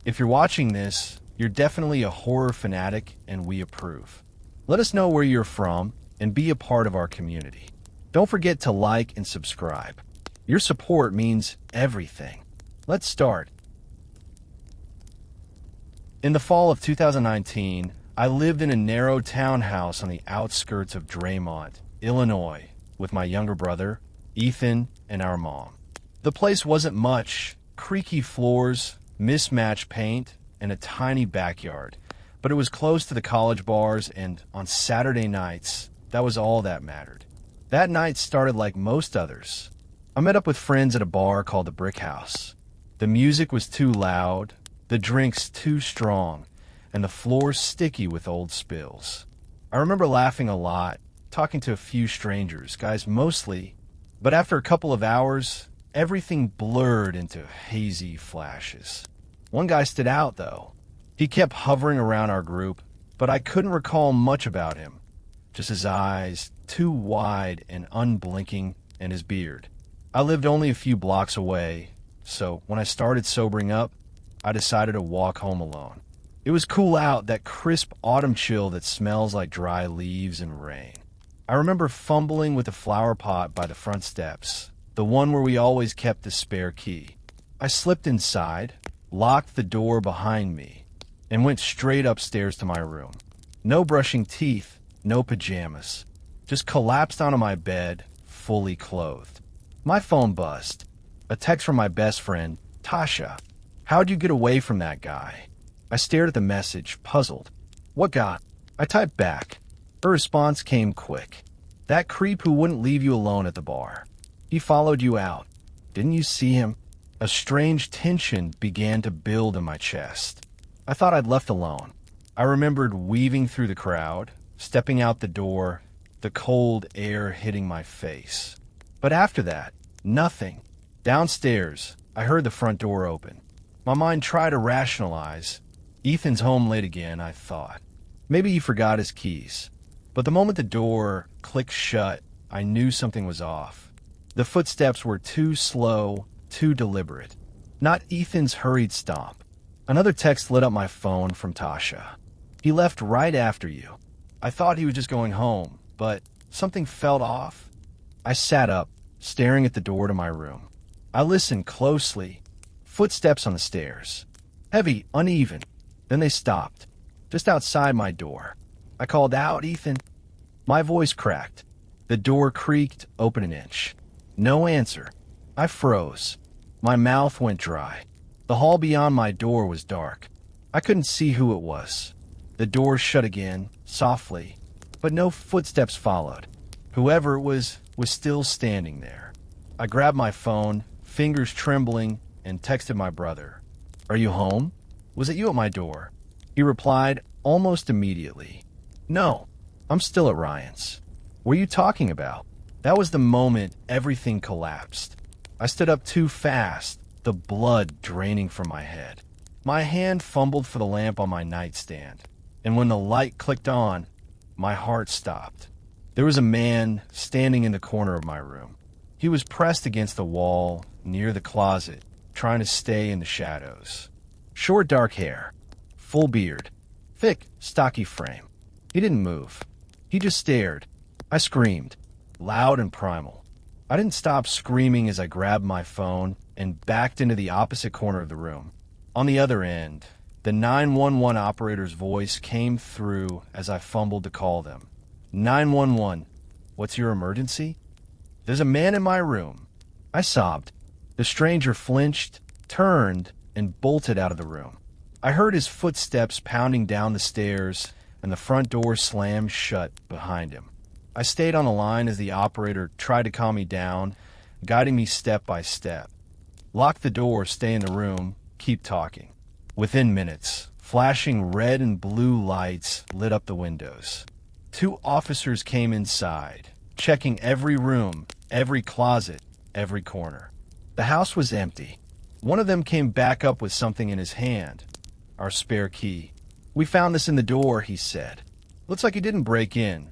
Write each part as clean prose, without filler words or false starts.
If you're watching this, you're definitely a horror fanatic and we approve. Let us know where you're from and be a part of our community. Don't forget to like and subscribe. Your support means everything. Let's start. In the fall of 2019, I lived in a narrow townhouse on the outskirts of Draymont, Illinois, with my younger brother, Ethan, and our mom. The place wasn't much: creaky floors, mismatched paint, and a tiny backyard. But it was close to the college bars, and on Saturday nights, that was all that mattered. That night started like most others. I met up with friends at a bar called the Brick House. The music was too loud, the drinks too strong, and the floor sticky with old spills. I remember laughing a lot, talking to a few strangers, guys mostly, but after a couple of hours, everything blurred into hazy flashes. One guy stood out, though. He kept hovering around our group, but I couldn't recall much about him. Just his eyes, too wide and unblinking, and his beard. I lived only a few blocks away, so when I started sobering up, I decided to walk home alone. It was cool out, that crisp autumn chill that smells like dry leaves and rain. I remember fumbling with the flower pot by the front steps, the one where we always kept the spare key. I slipped inside, locked the door behind me, and went straight upstairs to my room. No brushing teeth, no pajamas. Just collapsed onto my bed, fully clothed. My phone buzzed. A text from my best friend, Tasha. "How'd you get away from that guy?" I stared at the message, puzzled. "What guy?" I typed back. Her response came quick. "That creep who wouldn't leave you alone at the bar. He followed you out. Didn't you see him?" A strange tension began to build in my chest. I thought I'd left alone. I remembered weaving through the crowd, stepping out the door, the cold air hitting my face. But after that, nothing. Downstairs, I heard the front door open. My mind tried to rationalize. Ethan's home late again, I thought. Maybe he forgot his keys. But the moment the door clicked shut, I knew something was off. The footsteps were too slow, too deliberate. Not Ethan's hurried stomp. Another text lit up my phone from Tasha. "He left right after you." I thought he was just going home, but something felt off. I sat up, staring at the door to my room. I listened closely. Footsteps on the stairs. Heavy, uneven. Then they stopped, just outside my door. I called out, "Ethan." My voice cracked. The door creaked open an inch. No answer. I froze. My mouth went dry. The hall beyond my door was dark. I couldn't see who it was. The door shut again, softly, but no footsteps followed. Whoever it was still standing there. I grabbed my phone, fingers trembling, and texted my brother. "Are you home? Was it you at my door?" He replied almost immediately. "No, I'm still at Ryan's." "What are you talking about?" That was the moment everything collapsed. I stood up too fast, the blood draining from my head. My hand fumbled for the lamp on my nightstand, and when the light clicked on, my heart stopped. There was a man standing in the corner of my room. He was pressed against the wall, near the closet, trying to stay in the shadows. Short dark hair, full beard, thick, stocky frame. He didn't move. He just stared. I screamed, loud and primal. I didn't stop screaming as I grabbed my phone and backed into the opposite corner of the room. On the other end, the 911 operator's voice came through as I fumbled to call them. 911, what's your emergency? There's a man in my room. I sobbed. The stranger flinched, turned, and bolted out of the room. I heard his footsteps pounding down the stairs, and the front door slammed shut behind him. I stayed on the line as the operator tried to calm me down, guiding me step by step. Lock the door, stay in the room, keep talking. Within minutes, flashing red and blue lights lit up the windows. 2 officers came inside, checking every room, every closet, every corner. The house was empty. One of them came back up with something in his hand, our spare key. "We found this in the door," he said. "Looks like he didn't break in.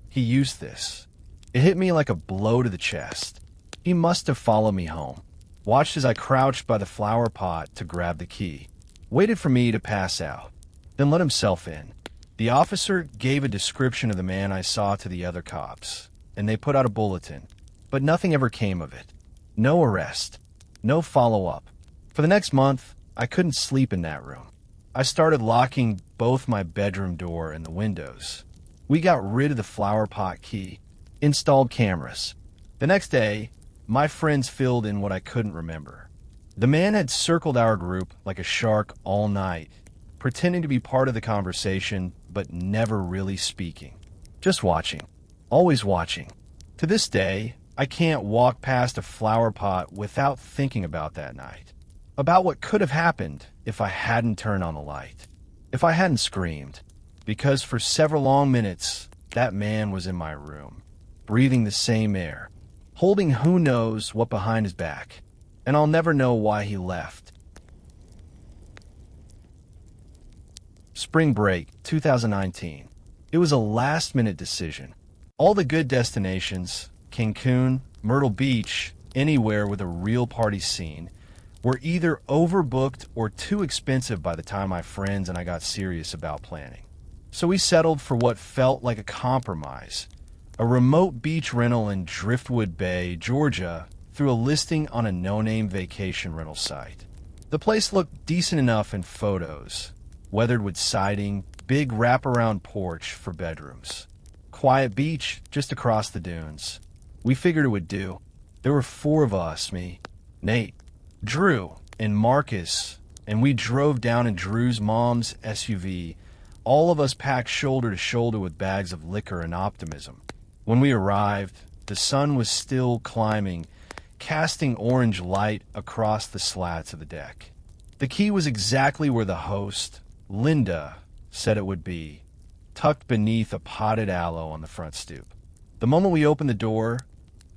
He used this." It hit me like a blow to the chest. He must have followed me home, watched as I crouched by the flower pot to grab the key. waited for me to pass out, then let himself in. The officer gave a description of the man I saw to the other cops, and they put out a bulletin, but nothing ever came of it. No arrest, no follow-up. For the next month, I couldn't sleep in that room. I started locking both my bedroom door and the windows. We got rid of the flower pot key, installed cameras. The next day, my friends filled in what I couldn't remember. The man had circled our group like a shark all night, pretending to be part of the conversation, but never really speaking. Just watching. Always watching. To this day, I can't walk past a flower pot without thinking about that night. About what could have happened if I hadn't turned on the light. If I hadn't screamed. Because for several long minutes, that man was in my room, breathing the same air, holding who knows what behind his back. And I'll never know why he left. Spring break, 2019. It was a last-minute decision. All the good destinations, Cancun, Myrtle Beach, anywhere with a real party scene, were either overbooked or too expensive by the time my friends and I got serious about planning. So we settled for what felt like a compromise, a remote beach rental in Driftwood Bay, Georgia, through a listing on a no-name vacation rental site. The place looked decent enough in photos, weathered with siding, big wraparound porch for bedrooms. Quiet beach just across the dunes. We figured it would do. There were 4 of us, me, Nate, Drew, and Marcus, and we drove down in Drew's mom's SUV, all of us packed shoulder to shoulder with bags of liquor and optimism. When we arrived, the sun was still climbing, casting orange light across the slats of the deck. The key was exactly where the host, Linda, said it would be, tucked beneath a potted aloe on the front stoop. The moment we opened the door,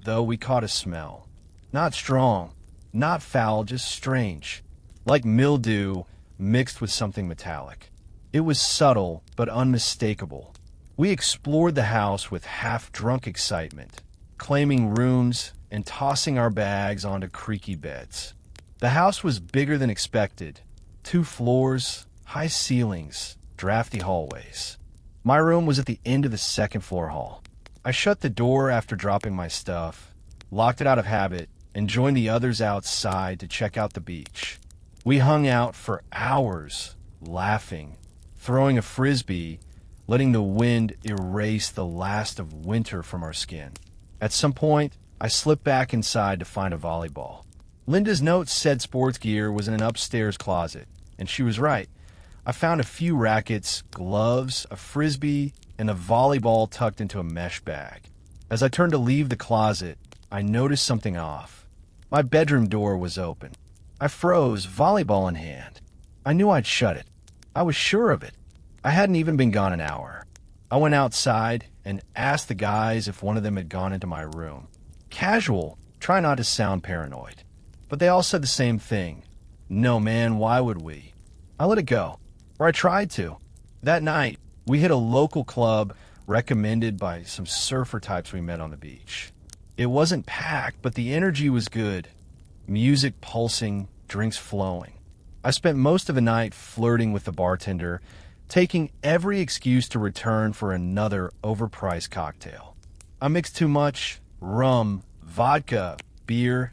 though, we caught a smell. Not strong, not foul, just strange, like mildew mixed with something metallic. It was subtle but unmistakable. We explored the house with half-drunk excitement, claiming rooms and tossing our bags onto creaky beds. The house was bigger than expected. 2 floors, high ceilings, drafty hallways. My room was at the end of the second-floor hall. I shut the door after dropping my stuff, locked it out of habit, and joined the others outside to check out the beach. We hung out for hours, laughing, throwing a frisbee, letting the wind erase the last of winter from our skin. At some point, I slipped back inside to find a volleyball. Linda's note said sports gear was in an upstairs closet, and she was right. I found a few rackets, gloves, a frisbee, and a volleyball tucked into a mesh bag. As I turned to leave the closet, I noticed something off. My bedroom door was open. I froze, volleyball in hand. I knew I'd shut it. I was sure of it. I hadn't even been gone an hour. I went outside and asked the guys if one of them had gone into my room. Casual, try not to sound paranoid. But they all said the same thing. No, man, why would we? I let it go, or I tried to. That night, we hit a local club recommended by some surfer types we met on the beach. It wasn't packed, but the energy was good. Music pulsing, drinks flowing. I spent most of the night flirting with the bartender, taking every excuse to return for another overpriced cocktail. I mixed too much rum, vodka, beer,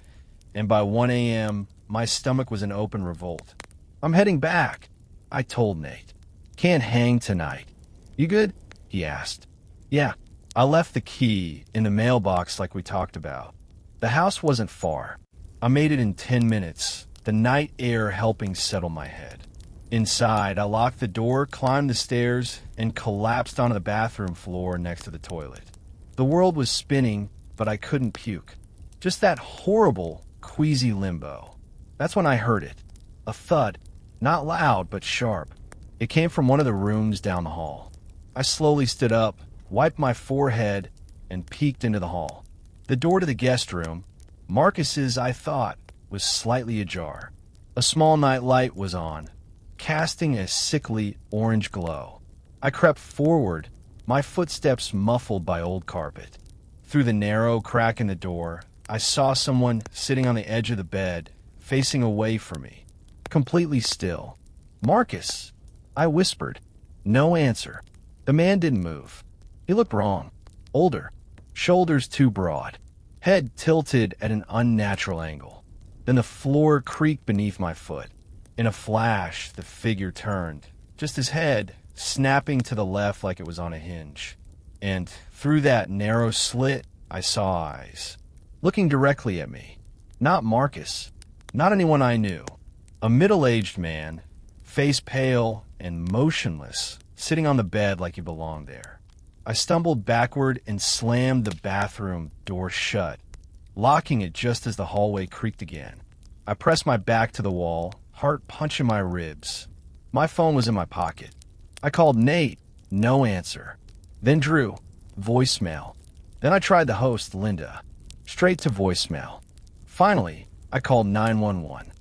and by 1 a.m., my stomach was in open revolt. I'm heading back, I told Nate. Can't hang tonight. You good? He asked. Yeah, I left the key in the mailbox like we talked about. The house wasn't far. I made it in 10 minutes, the night air helping settle my head. Inside, I locked the door, climbed the stairs, and collapsed onto the bathroom floor next to the toilet. The world was spinning, but I couldn't puke. Just that horrible, queasy limbo. That's when I heard it. A thud. Not loud, but sharp. It came from one of the rooms down the hall. I slowly stood up, wiped my forehead, and peeked into the hall. The door to the guest room, Marcus's, I thought, was slightly ajar. A small night light was on, casting a sickly orange glow. I crept forward, my footsteps muffled by old carpet. Through the narrow crack in the door, I saw someone sitting on the edge of the bed, facing away from me, completely still. "Marcus," I whispered. No answer. The man didn't move. He looked wrong. Older. Shoulders too broad. Head tilted at an unnatural angle. Then the floor creaked beneath my foot. In a flash, the figure turned, just his head snapping to the left like it was on a hinge. And through that narrow slit, I saw eyes, looking directly at me. Not Marcus. Not anyone I knew. A middle-aged man, face pale and motionless, sitting on the bed like he belonged there. I stumbled backward and slammed the bathroom door shut, locking it just as the hallway creaked again. I pressed my back to the wall, heart punching my ribs. My phone was in my pocket. I called Nate. No answer. Then Drew. Voicemail. Then I tried the host, Linda. Straight to voicemail. Finally, I called 911.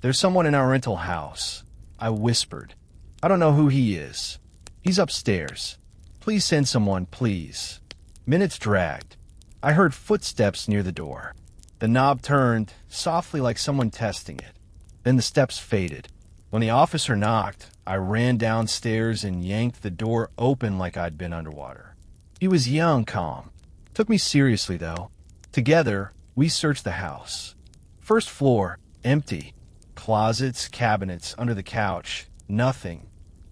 "There's someone in our rental house," I whispered. "I don't know who he is. He's upstairs. Please send someone, please." Minutes dragged. I heard footsteps near the door. The knob turned, softly like someone testing it. Then the steps faded. When the officer knocked, I ran downstairs and yanked the door open like I'd been underwater. He was young, calm. Took me seriously, though. Together, we searched the house. First floor, empty. Closets, cabinets, under the couch, nothing.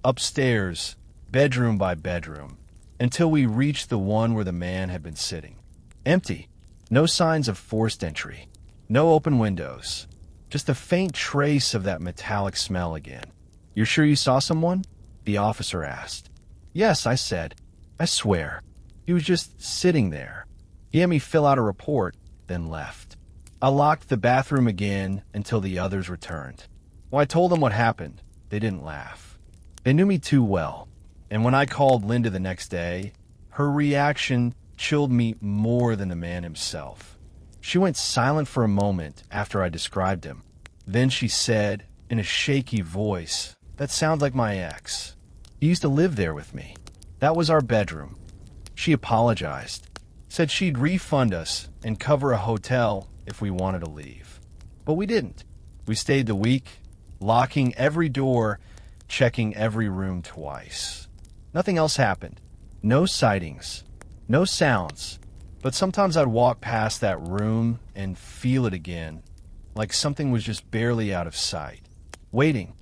Upstairs, bedroom by bedroom, until we reached the one where the man had been sitting. Empty. No signs of forced entry. No open windows. Just a faint trace of that metallic smell again. "You're sure you saw someone?" the officer asked. "Yes," I said. "I swear." He was just sitting there. He had me fill out a report, then left. I locked the bathroom again until the others returned. When I told them what happened, they didn't laugh. They knew me too well, and when I called Linda the next day, her reaction chilled me more than the man himself. She went silent for a moment after I described him. Then she said, in a shaky voice that sounds like my ex, "He used to live there with me. That was our bedroom." She apologized, said she'd refund us and cover a hotel if we wanted to leave. But we didn't. We stayed the week, locking every door, checking every room twice. Nothing else happened. No sightings, no sounds. But sometimes I'd walk past that room and feel it again, like something was just barely out of sight, waiting.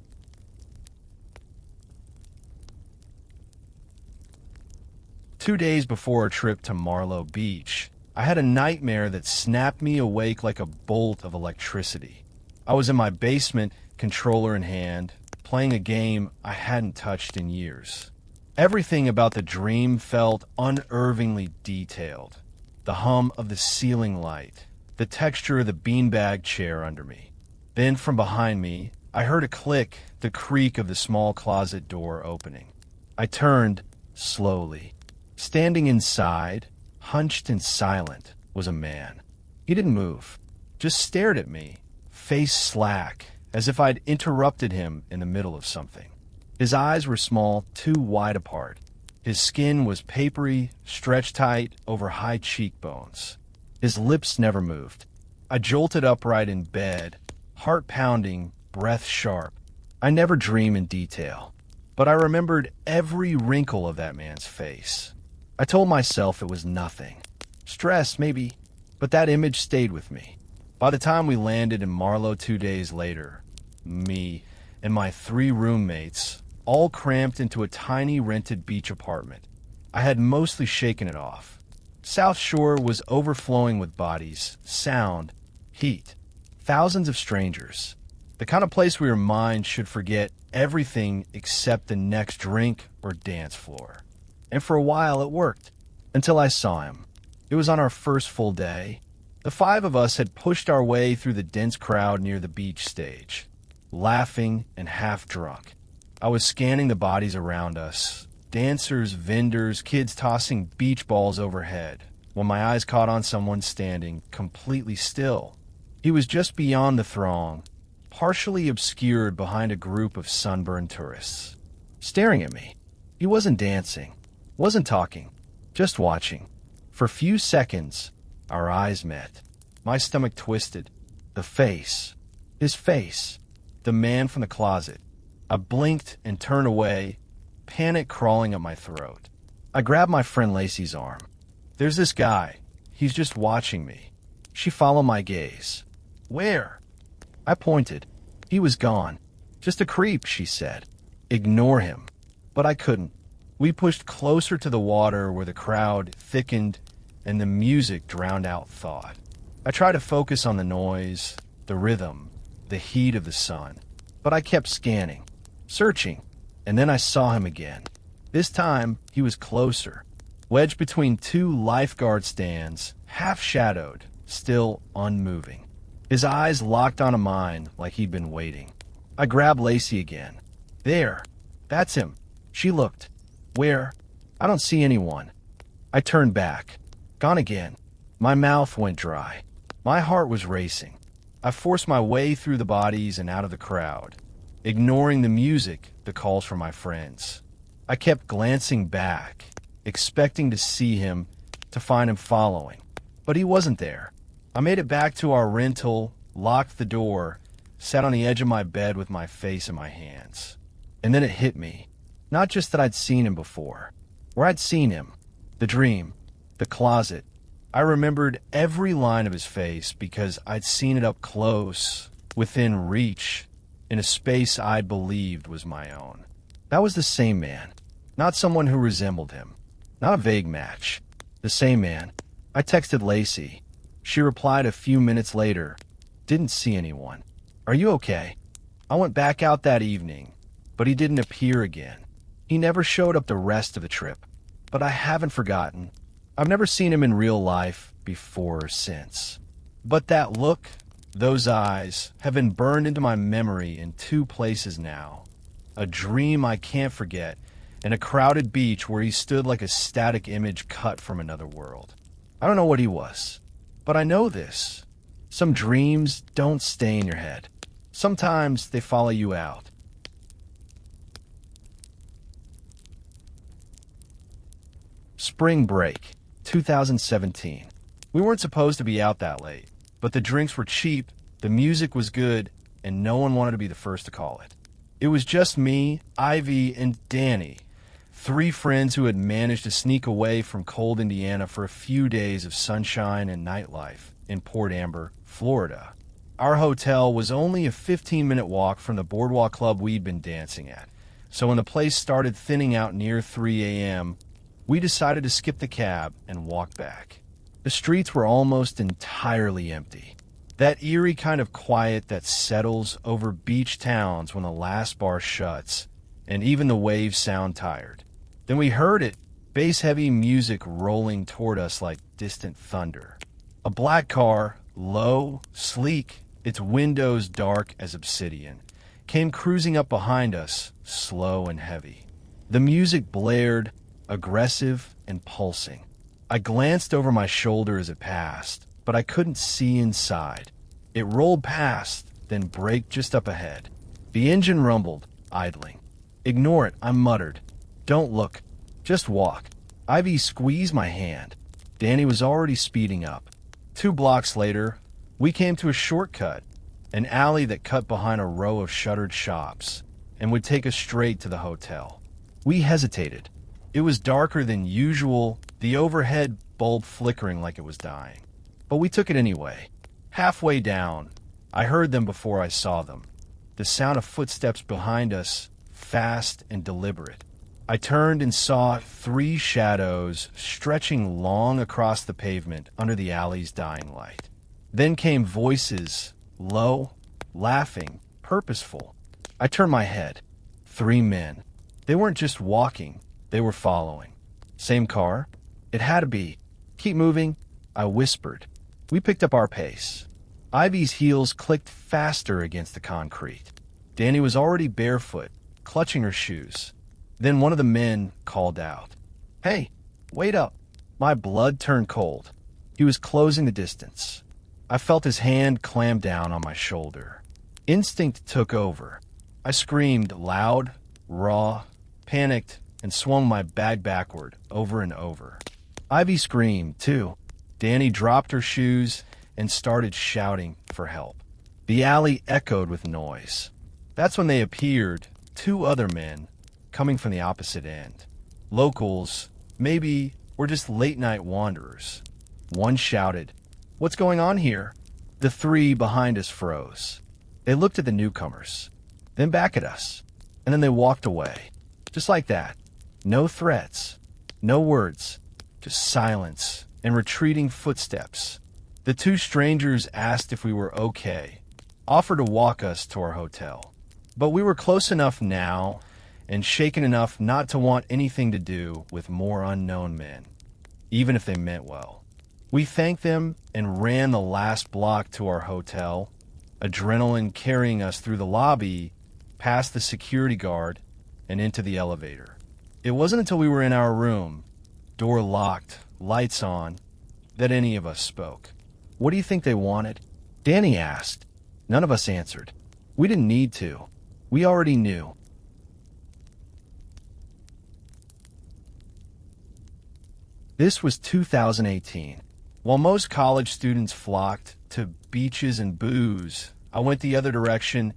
Two days before our trip to Marlow Beach, I had a nightmare that snapped me awake like a bolt of electricity. I was in my basement, controller in hand, playing a game I hadn't touched in years. Everything about the dream felt unnervingly detailed. The hum of the ceiling light, the texture of the beanbag chair under me. Then from behind me, I heard a click, the creak of the small closet door opening. I turned slowly. Standing inside, hunched and silent, was a man. He didn't move, just stared at me, face slack, as if I'd interrupted him in the middle of something. His eyes were small, too wide apart. His skin was papery, stretched tight over high cheekbones. His lips never moved. I jolted upright in bed, heart pounding, breath sharp. I never dream in detail, but I remembered every wrinkle of that man's face. I told myself it was nothing. Stress, maybe, but that image stayed with me. By the time we landed in Marlow 2 days later, me and my 3 roommates, all cramped into a tiny rented beach apartment. I had mostly shaken it off. South Shore was overflowing with bodies, sound, heat, thousands of strangers. The kind of place where your mind should forget everything except the next drink or dance floor. And for a while it worked, until I saw him. It was on our first full day. The 5 of us had pushed our way through the dense crowd near the beach stage, laughing and half drunk. I was scanning the bodies around us, dancers, vendors, kids tossing beach balls overhead, when my eyes caught on someone standing completely still. He was just beyond the throng, partially obscured behind a group of sunburned tourists, staring at me. He wasn't dancing, wasn't talking, just watching. For a few seconds, our eyes met. My stomach twisted. The face. His face. The man from the closet. I blinked and turned away, panic crawling up my throat. I grabbed my friend Lacey's arm. "There's this guy. He's just watching me." She followed my gaze. "Where?" I pointed. "He was gone. Just a creep," she said. "Ignore him." But I couldn't. We pushed closer to the water where the crowd thickened and the music drowned out thought. I tried to focus on the noise, the rhythm, the heat of the sun, but I kept scanning, searching, and then I saw him again. This time, he was closer, wedged between two lifeguard stands, half-shadowed, still unmoving. His eyes locked onto mine like he'd been waiting. I grabbed Lacey again. "There. That's him." She looked. "Where?" "I don't see anyone." I turned back. Gone again. My mouth went dry. My heart was racing. I forced my way through the bodies and out of the crowd, ignoring the music, the calls from my friends. I kept glancing back, expecting to see him, to find him following. But he wasn't there. I made it back to our rental, locked the door, sat on the edge of my bed with my face in my hands. And then it hit me. Not just that I'd seen him before. Where I'd seen him. The dream. The closet. I remembered every line of his face because I'd seen it up close, within reach, in a space I believed was my own. That was the same man. Not someone who resembled him. Not a vague match. The same man. I texted Lacey. She replied a few minutes later. "Didn't see anyone. Are you okay?" I went back out that evening, but he didn't appear again. He never showed up the rest of the trip. But I haven't forgotten. I've never seen him in real life before or since. But that look, those eyes, have been burned into my memory in two places now. A dream I can't forget, and a crowded beach where he stood like a static image cut from another world. I don't know what he was, but I know this. Some dreams don't stay in your head. Sometimes they follow you out. Spring break, 2017. We weren't supposed to be out that late, but the drinks were cheap, the music was good, and no one wanted to be the first to call it. It was just me, Ivy, and Danny, three friends who had managed to sneak away from cold Indiana for a few days of sunshine and nightlife in Port Amber, Florida. Our hotel was only a 15-minute walk from the boardwalk club we'd been dancing at, so when the place started thinning out near 3 a.m., we decided to skip the cab and walk back. The streets were almost entirely empty. That eerie kind of quiet that settles over beach towns when the last bar shuts, and even the waves sound tired. Then we heard it, bass-heavy music rolling toward us like distant thunder. A black car, low, sleek, its windows dark as obsidian, came cruising up behind us, slow and heavy. The music blared, aggressive and pulsing. I glanced over my shoulder as it passed, but I couldn't see inside. It rolled past, then braked just up ahead. The engine rumbled, idling. "Ignore it," I muttered. "Don't look. Just walk." Ivy squeezed my hand. Danny was already speeding up. 2 blocks later, we came to a shortcut, an alley that cut behind a row of shuttered shops, and would take us straight to the hotel. We hesitated. It was darker than usual, the overhead bulb flickering like it was dying. But we took it anyway. Halfway down, I heard them before I saw them. The sound of footsteps behind us, fast and deliberate. I turned and saw 3 shadows stretching long across the pavement under the alley's dying light. Then came voices, low, laughing, purposeful. I turned my head. 3 men. They weren't just walking. They were following. Same car? It had to be. "Keep moving," I whispered. We picked up our pace. Ivy's heels clicked faster against the concrete. Danny was already barefoot, clutching her shoes. Then one of the men called out, "Hey, wait up." My blood turned cold. He was closing the distance. I felt his hand clam down on my shoulder. Instinct took over. I screamed loud, raw, panicked, and swung my bag backward, over and over. Ivy screamed, too. Danny dropped her shoes and started shouting for help. The alley echoed with noise. That's when they appeared, two other men coming from the opposite end. Locals, maybe, or just late-night wanderers. One shouted, "What's going on here?" The three behind us froze. They looked at the newcomers, then back at us, and then they walked away. Just like that. No threats, no words, just silence and retreating footsteps. The two strangers asked if we were okay, offered to walk us to our hotel. But we were close enough now and shaken enough not to want anything to do with more unknown men, even if they meant well. We thanked them and ran the last block to our hotel, adrenaline carrying us through the lobby, past the security guard, and into the elevator. It wasn't until we were in our room, door locked, lights on, that any of us spoke. "What do you think they wanted?" Danny asked. None of us answered. We didn't need to. We already knew. This was 2018. While most college students flocked to beaches and booze, I went the other direction,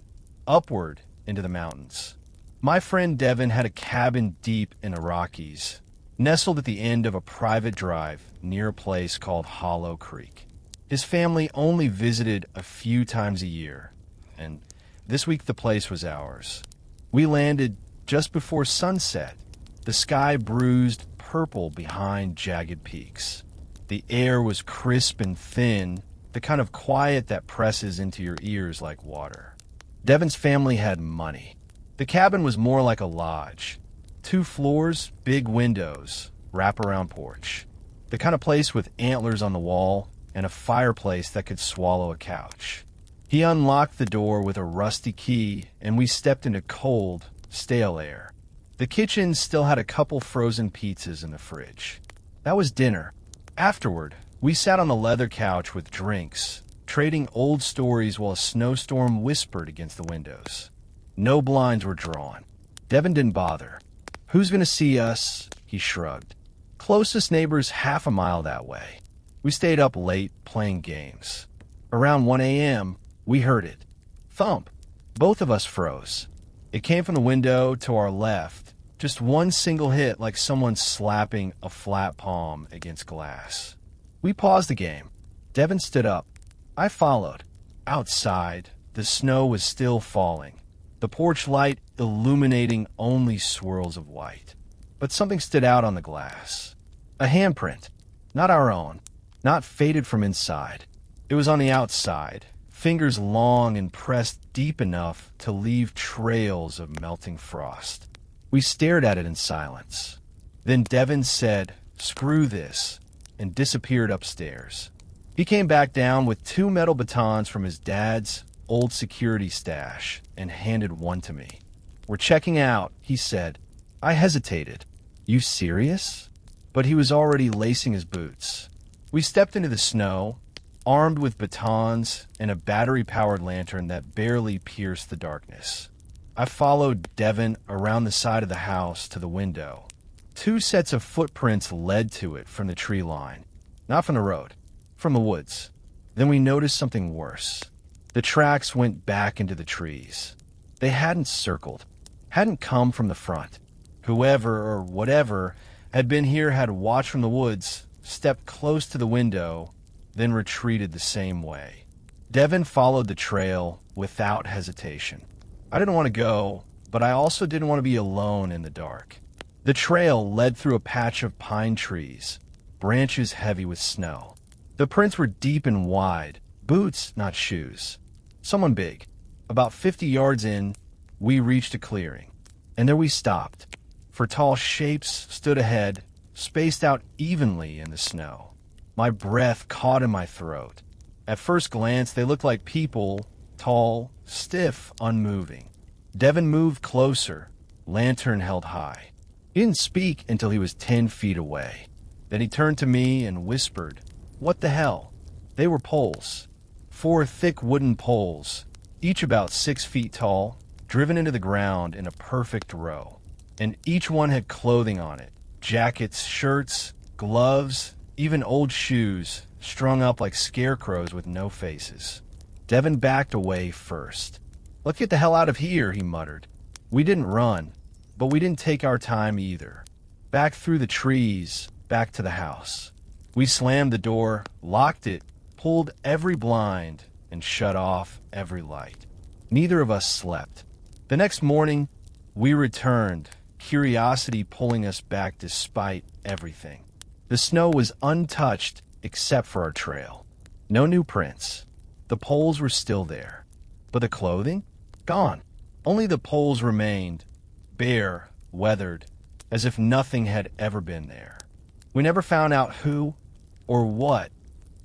upward into the mountains. My friend Devin had a cabin deep in the Rockies, nestled at the end of a private drive near a place called Hollow Creek. His family only visited a few times a year, and this week the place was ours. We landed just before sunset, the sky bruised purple behind jagged peaks. The air was crisp and thin, the kind of quiet that presses into your ears like water. Devin's family had money. The cabin was more like a lodge. 2 floors, big windows, wraparound porch. The kind of place with antlers on the wall and a fireplace that could swallow a couch. He unlocked the door with a rusty key, and we stepped into cold, stale air. The kitchen still had a couple frozen pizzas in the fridge. That was dinner. Afterward, we sat on the leather couch with drinks, trading old stories while a snowstorm whispered against the windows. No blinds were drawn. Devin didn't bother. "Who's going to see us?" He shrugged. "Closest neighbor's half a mile that way." We stayed up late playing games. Around 1 a.m., we heard it. Thump. Both of us froze. It came from the window to our left, just one single hit like someone slapping a flat palm against glass. We paused the game. Devin stood up. I followed. Outside, the snow was still falling, the porch light illuminating only swirls of white. But something stood out on the glass. A handprint. Not our own. Not faded from inside. It was on the outside, fingers long and pressed deep enough to leave trails of melting frost. We stared at it in silence. Then Devin said, "Screw this," and disappeared upstairs. He came back down with 2 metal batons from his dad's old security stash and handed one to me. "We're checking out," he said. I hesitated. "You serious?" But he was already lacing his boots. We stepped into the snow, armed with batons and a battery-powered lantern that barely pierced the darkness. I followed Devin around the side of the house to the window. 2 sets of footprints led to it from the tree line. Not from the road, from the woods. Then we noticed something worse. The tracks went back into the trees. They hadn't circled, hadn't come from the front. Whoever or whatever had been here had watched from the woods, stepped close to the window, then retreated the same way. Devin followed the trail without hesitation. I didn't want to go, but I also didn't want to be alone in the dark. The trail led through a patch of pine trees, branches heavy with snow. The prints were deep and wide, boots, not shoes. Someone big. About 50 yards in, we reached a clearing, and there we stopped, for tall shapes stood ahead, spaced out evenly in the snow. My breath caught in my throat. At first glance, they looked like people, tall, stiff, unmoving. Devin moved closer, lantern held high. He didn't speak until he was 10 feet away. Then he turned to me and whispered, "What the hell?" They were poles. 4 thick wooden poles, each about 6 feet tall, driven into the ground in a perfect row. And each one had clothing on it. Jackets, shirts, gloves, even old shoes, strung up like scarecrows with no faces. Devin backed away first. "Let's get the hell out of here," he muttered. We didn't run, but we didn't take our time either. Back through the trees, back to the house. We slammed the door, locked it, pulled every blind, and shut off every light. Neither of us slept. The next morning, we returned, curiosity pulling us back despite everything. The snow was untouched except for our trail. No new prints. The poles were still there. But the clothing? Gone. Only the poles remained, bare, weathered, as if nothing had ever been there. We never found out who or what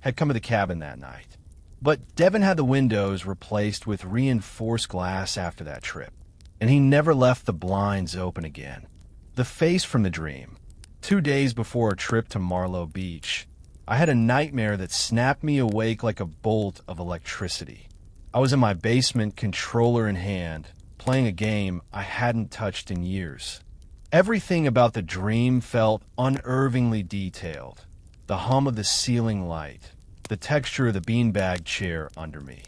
had come to the cabin that night. But Devin had the windows replaced with reinforced glass after that trip, and he never left the blinds open again. The face from the dream. 2 days before a trip to Marlow Beach, I had a nightmare that snapped me awake like a bolt of electricity. I was in my basement, controller in hand, playing a game I hadn't touched in years. Everything about the dream felt unnervingly detailed. The hum of the ceiling light, the texture of the beanbag chair under me.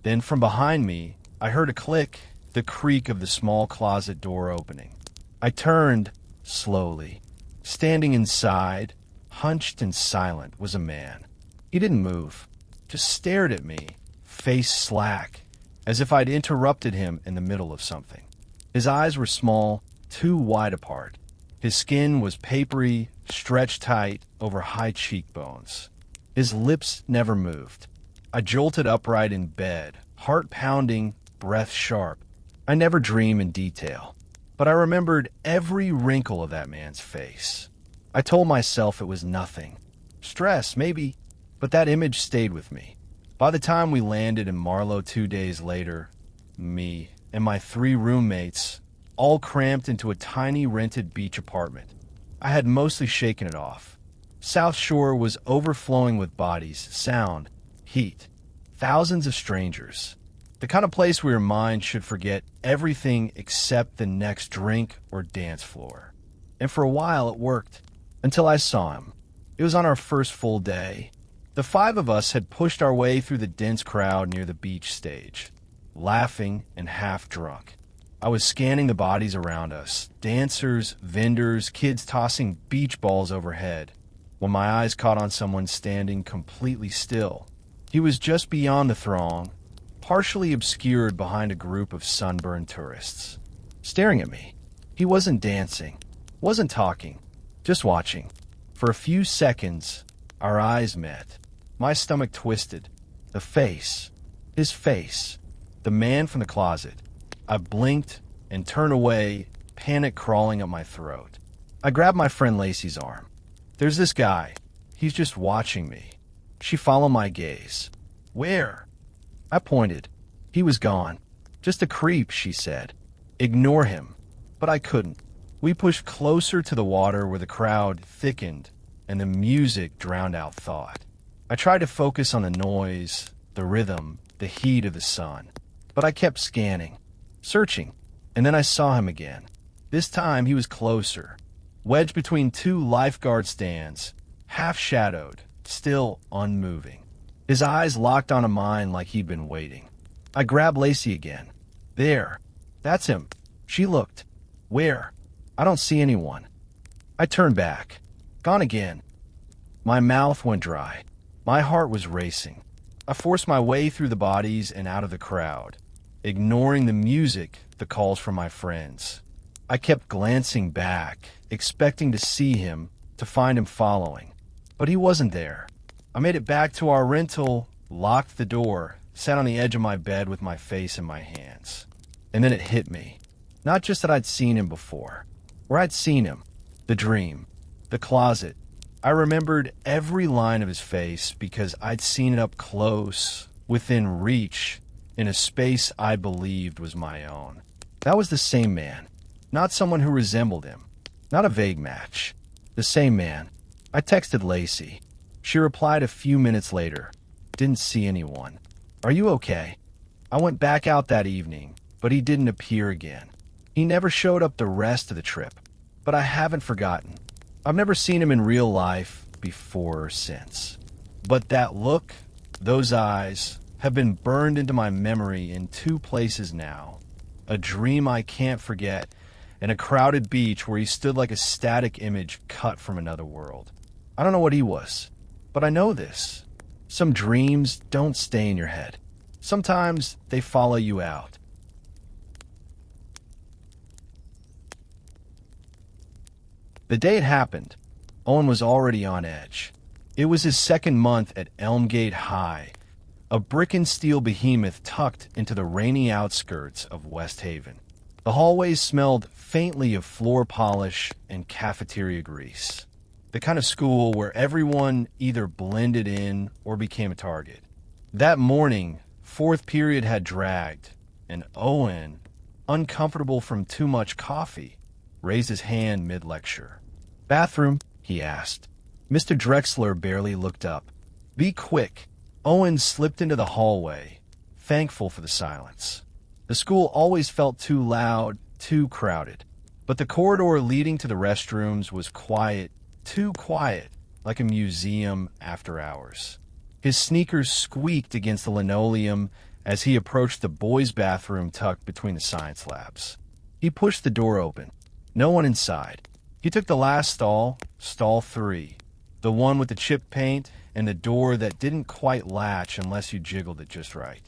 Then from behind me, I heard a click, the creak of the small closet door opening. I turned slowly. Standing inside, hunched and silent, was a man. He didn't move, just stared at me, face slack, as if I'd interrupted him in the middle of something. His eyes were small, too wide apart. His skin was papery, stretched tight over high cheekbones. His lips never moved. I jolted upright in bed, heart pounding, breath sharp. I never dream in detail, but I remembered every wrinkle of that man's face. I told myself it was nothing. Stress, maybe, but that image stayed with me. By the time we landed in Marlow 2 days later, me and my 3 roommates, all cramped into a tiny rented beach apartment. I had mostly shaken it off. South Shore was overflowing with bodies, sound, heat, thousands of strangers. The kind of place where your mind should forget everything except the next drink or dance floor. And for a while it worked, until I saw him. It was on our first full day. The 5 of us had pushed our way through the dense crowd near the beach stage, laughing and half drunk. I was scanning the bodies around us, dancers, vendors, kids tossing beach balls overhead, when my eyes caught on someone standing completely still. He was just beyond the throng, partially obscured behind a group of sunburned tourists, staring at me. He wasn't dancing, wasn't talking, just watching. For a few seconds, our eyes met. My stomach twisted. The face, his face, the man from the closet. I blinked and turned away, panic crawling up my throat. I grabbed my friend Lacey's arm. "There's this guy. He's just watching me." She followed my gaze. "Where?" I pointed. "He was gone. Just a creep," she said. "Ignore him." But I couldn't. We pushed closer to the water where the crowd thickened and the music drowned out thought. I tried to focus on the noise, the rhythm, the heat of the sun. But I kept scanning, searching, and then I saw him again. This time he was closer, wedged between 2 lifeguard stands, half-shadowed, still unmoving. His eyes locked onto mine like he'd been waiting. I grabbed Lacey again. "There. That's him." She looked. "Where?" "I don't see anyone." I turned back. Gone again. My mouth went dry. My heart was racing. I forced my way through the bodies and out of the crowd, ignoring the music, the calls from my friends. I kept glancing back, expecting to see him, to find him following. But he wasn't there. I made it back to our rental, locked the door, sat on the edge of my bed with my face in my hands. And then it hit me. Not just that I'd seen him before. Where I'd seen him. The dream. The closet. I remembered every line of his face because I'd seen it up close, within reach, in a space I believed was my own. That was the same man. Not someone who resembled him. Not a vague match. The same man. I texted Lacey. She replied a few minutes later. "Didn't see anyone. Are you okay?" I went back out that evening, but he didn't appear again. He never showed up the rest of the trip. But I haven't forgotten. I've never seen him in real life before or since. But that look, those eyes, have been burned into my memory in 2 places now. a dream I can't forget, and a crowded beach where he stood like a static image cut from another world. I don't know what he was, but I know this. Some dreams don't stay in your head. Sometimes they follow you out. The day it happened, Owen was already on edge. It was his second month at Elmgate High, a brick and steel behemoth tucked into the rainy outskirts of West Haven. The hallways smelled faintly of floor polish and cafeteria grease. The kind of school where everyone either blended in or became a target. That morning, fourth period had dragged, and Owen, uncomfortable from too much coffee, raised his hand mid-lecture. "Bathroom?" he asked. Mr. Drexler barely looked up. "Be quick." Owen slipped into the hallway, thankful for the silence. The school always felt too loud, too crowded. But the corridor leading to the restrooms was quiet, too quiet, like a museum after hours. His sneakers squeaked against the linoleum as he approached the boys' bathroom tucked between the science labs. He pushed the door open. No one inside. He took the last stall, stall 3, the one with the chip paint and the door that didn't quite latch unless you jiggled it just right.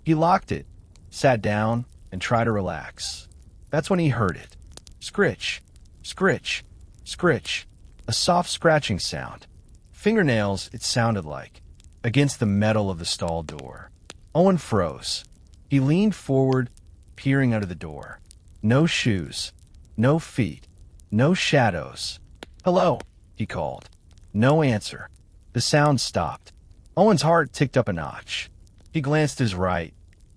He locked it, sat down, and tried to relax. That's when he heard it. Scritch, scritch, scritch. A soft scratching sound. Fingernails, it sounded like, against the metal of the stall door. Owen froze. He leaned forward, peering under the door. No shoes. No feet. No shadows. "Hello," he called. No answer. The sound stopped. Owen's heart ticked up a notch. He glanced to his right,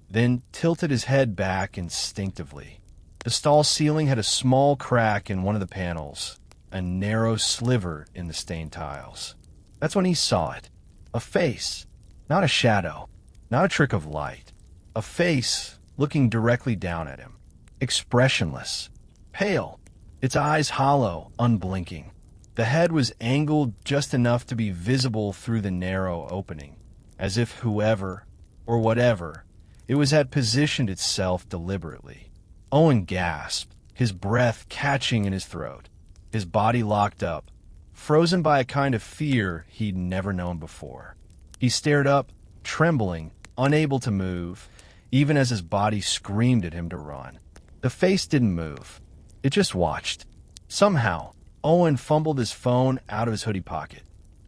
then tilted his head back instinctively. The stall ceiling had a small crack in one of the panels, a narrow sliver in the stained tiles. That's when he saw it. A face, not a shadow, not a trick of light. A face looking directly down at him. Expressionless. Pale. Its eyes hollow, unblinking. The head was angled just enough to be visible through the narrow opening, as if whoever, or whatever, it was had positioned itself deliberately. Owen gasped, his breath catching in his throat, his body locked up, frozen by a kind of fear he'd never known before. He stared up, trembling, unable to move, even as his body screamed at him to run. The face didn't move. It just watched. Somehow, Owen fumbled his phone out of his hoodie pocket.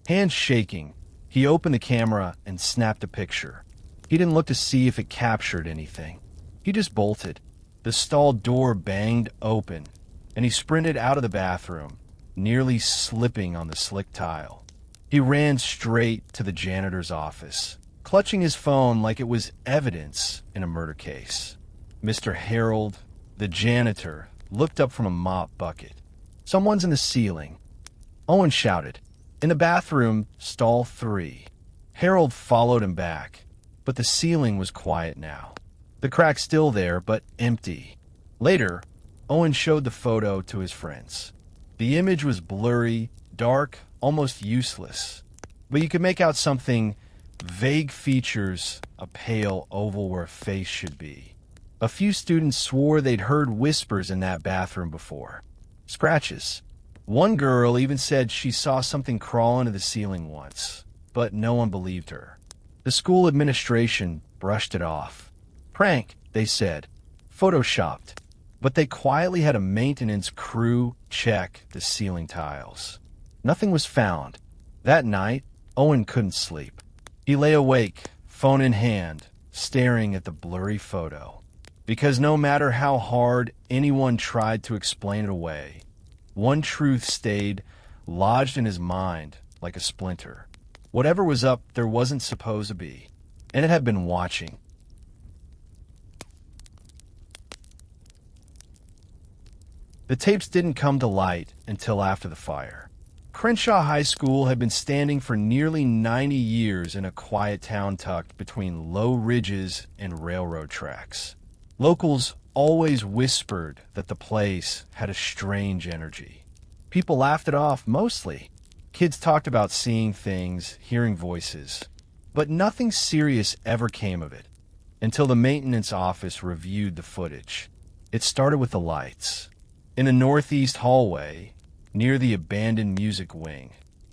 Hands shaking, he opened the camera and snapped a picture. He didn't look to see if it captured anything. He just bolted. The stall door banged open, and he sprinted out of the bathroom, nearly slipping on the slick tile. He ran straight to the janitor's office, clutching his phone like it was evidence in a murder case. Mr. Harold, the janitor, looked up from a mop bucket. "Someone's in the ceiling." Owen shouted. "In the bathroom, stall 3. Harold followed him back, but the ceiling was quiet now. The crack still there, but empty. Later, Owen showed the photo to his friends. The image was blurry, dark, almost useless, but you could make out something, vague features, a pale oval where a face should be. A few students swore they'd heard whispers in that bathroom before. Scratches. One girl even said she saw something crawl into the ceiling once, but no one believed her. The school administration brushed it off. Prank, they said. Photoshopped. But they quietly had a maintenance crew check the ceiling tiles. Nothing was found. That night, Owen couldn't sleep. He lay awake, phone in hand, staring at the blurry photo. Because no matter how hard anyone tried to explain it away, one truth stayed lodged in his mind like a splinter. Whatever was up, there wasn't supposed to be, and it had been watching. The tapes didn't come to light until after the fire. Crenshaw High School had been standing for nearly 90 years in a quiet town tucked between low ridges and railroad tracks. Locals always whispered that the place had a strange energy. People laughed it off, mostly. Kids talked about seeing things, hearing voices. But nothing serious ever came of it, until the maintenance office reviewed the footage. It started with the lights. In a northeast hallway, near the abandoned music wing,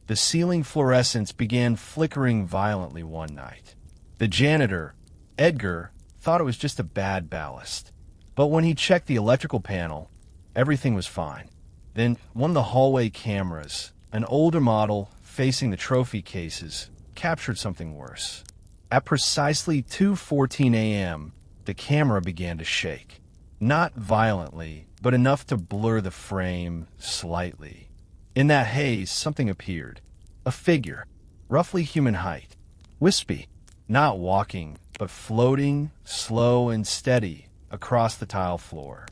the ceiling fluorescents began flickering violently one night. The janitor, Edgar, thought it was just a bad ballast. But when he checked the electrical panel, everything was fine. Then one of the hallway cameras, an older model facing the trophy cases, captured something worse. At precisely 2:14 a.m., the camera began to shake. Not violently, but enough to blur the frame slightly. In that haze, something appeared. A figure, roughly human height. Wispy, not walking, but floating, slow and steady, across the tile floor.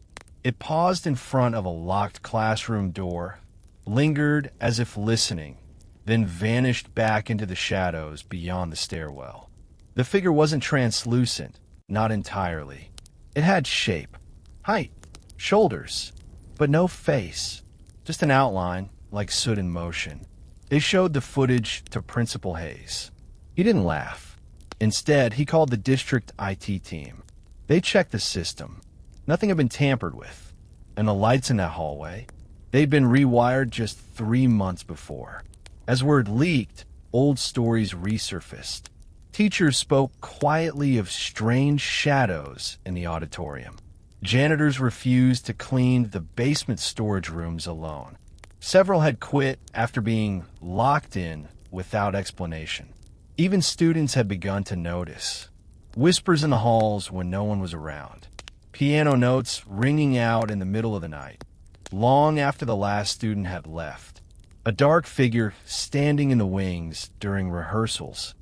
It paused in front of a locked classroom door, lingered as if listening, then vanished back into the shadows beyond the stairwell. The figure wasn't translucent, not entirely. It had shape, height, shoulders, but no face, just an outline like soot in motion. They showed the footage to Principal Hayes. He didn't laugh. Instead, he called the district IT team. They checked the system. Nothing had been tampered with. And the lights in that hallway, they'd been rewired just 3 months before. As word leaked, old stories resurfaced. Teachers spoke quietly of strange shadows in the auditorium. Janitors refused to clean the basement storage rooms alone. Several had quit after being locked in without explanation. Even students had begun to notice. Whispers in the halls when no one was around. Piano notes ringing out in the middle of the night, long after the last student had left. A dark figure standing in the wings during rehearsals,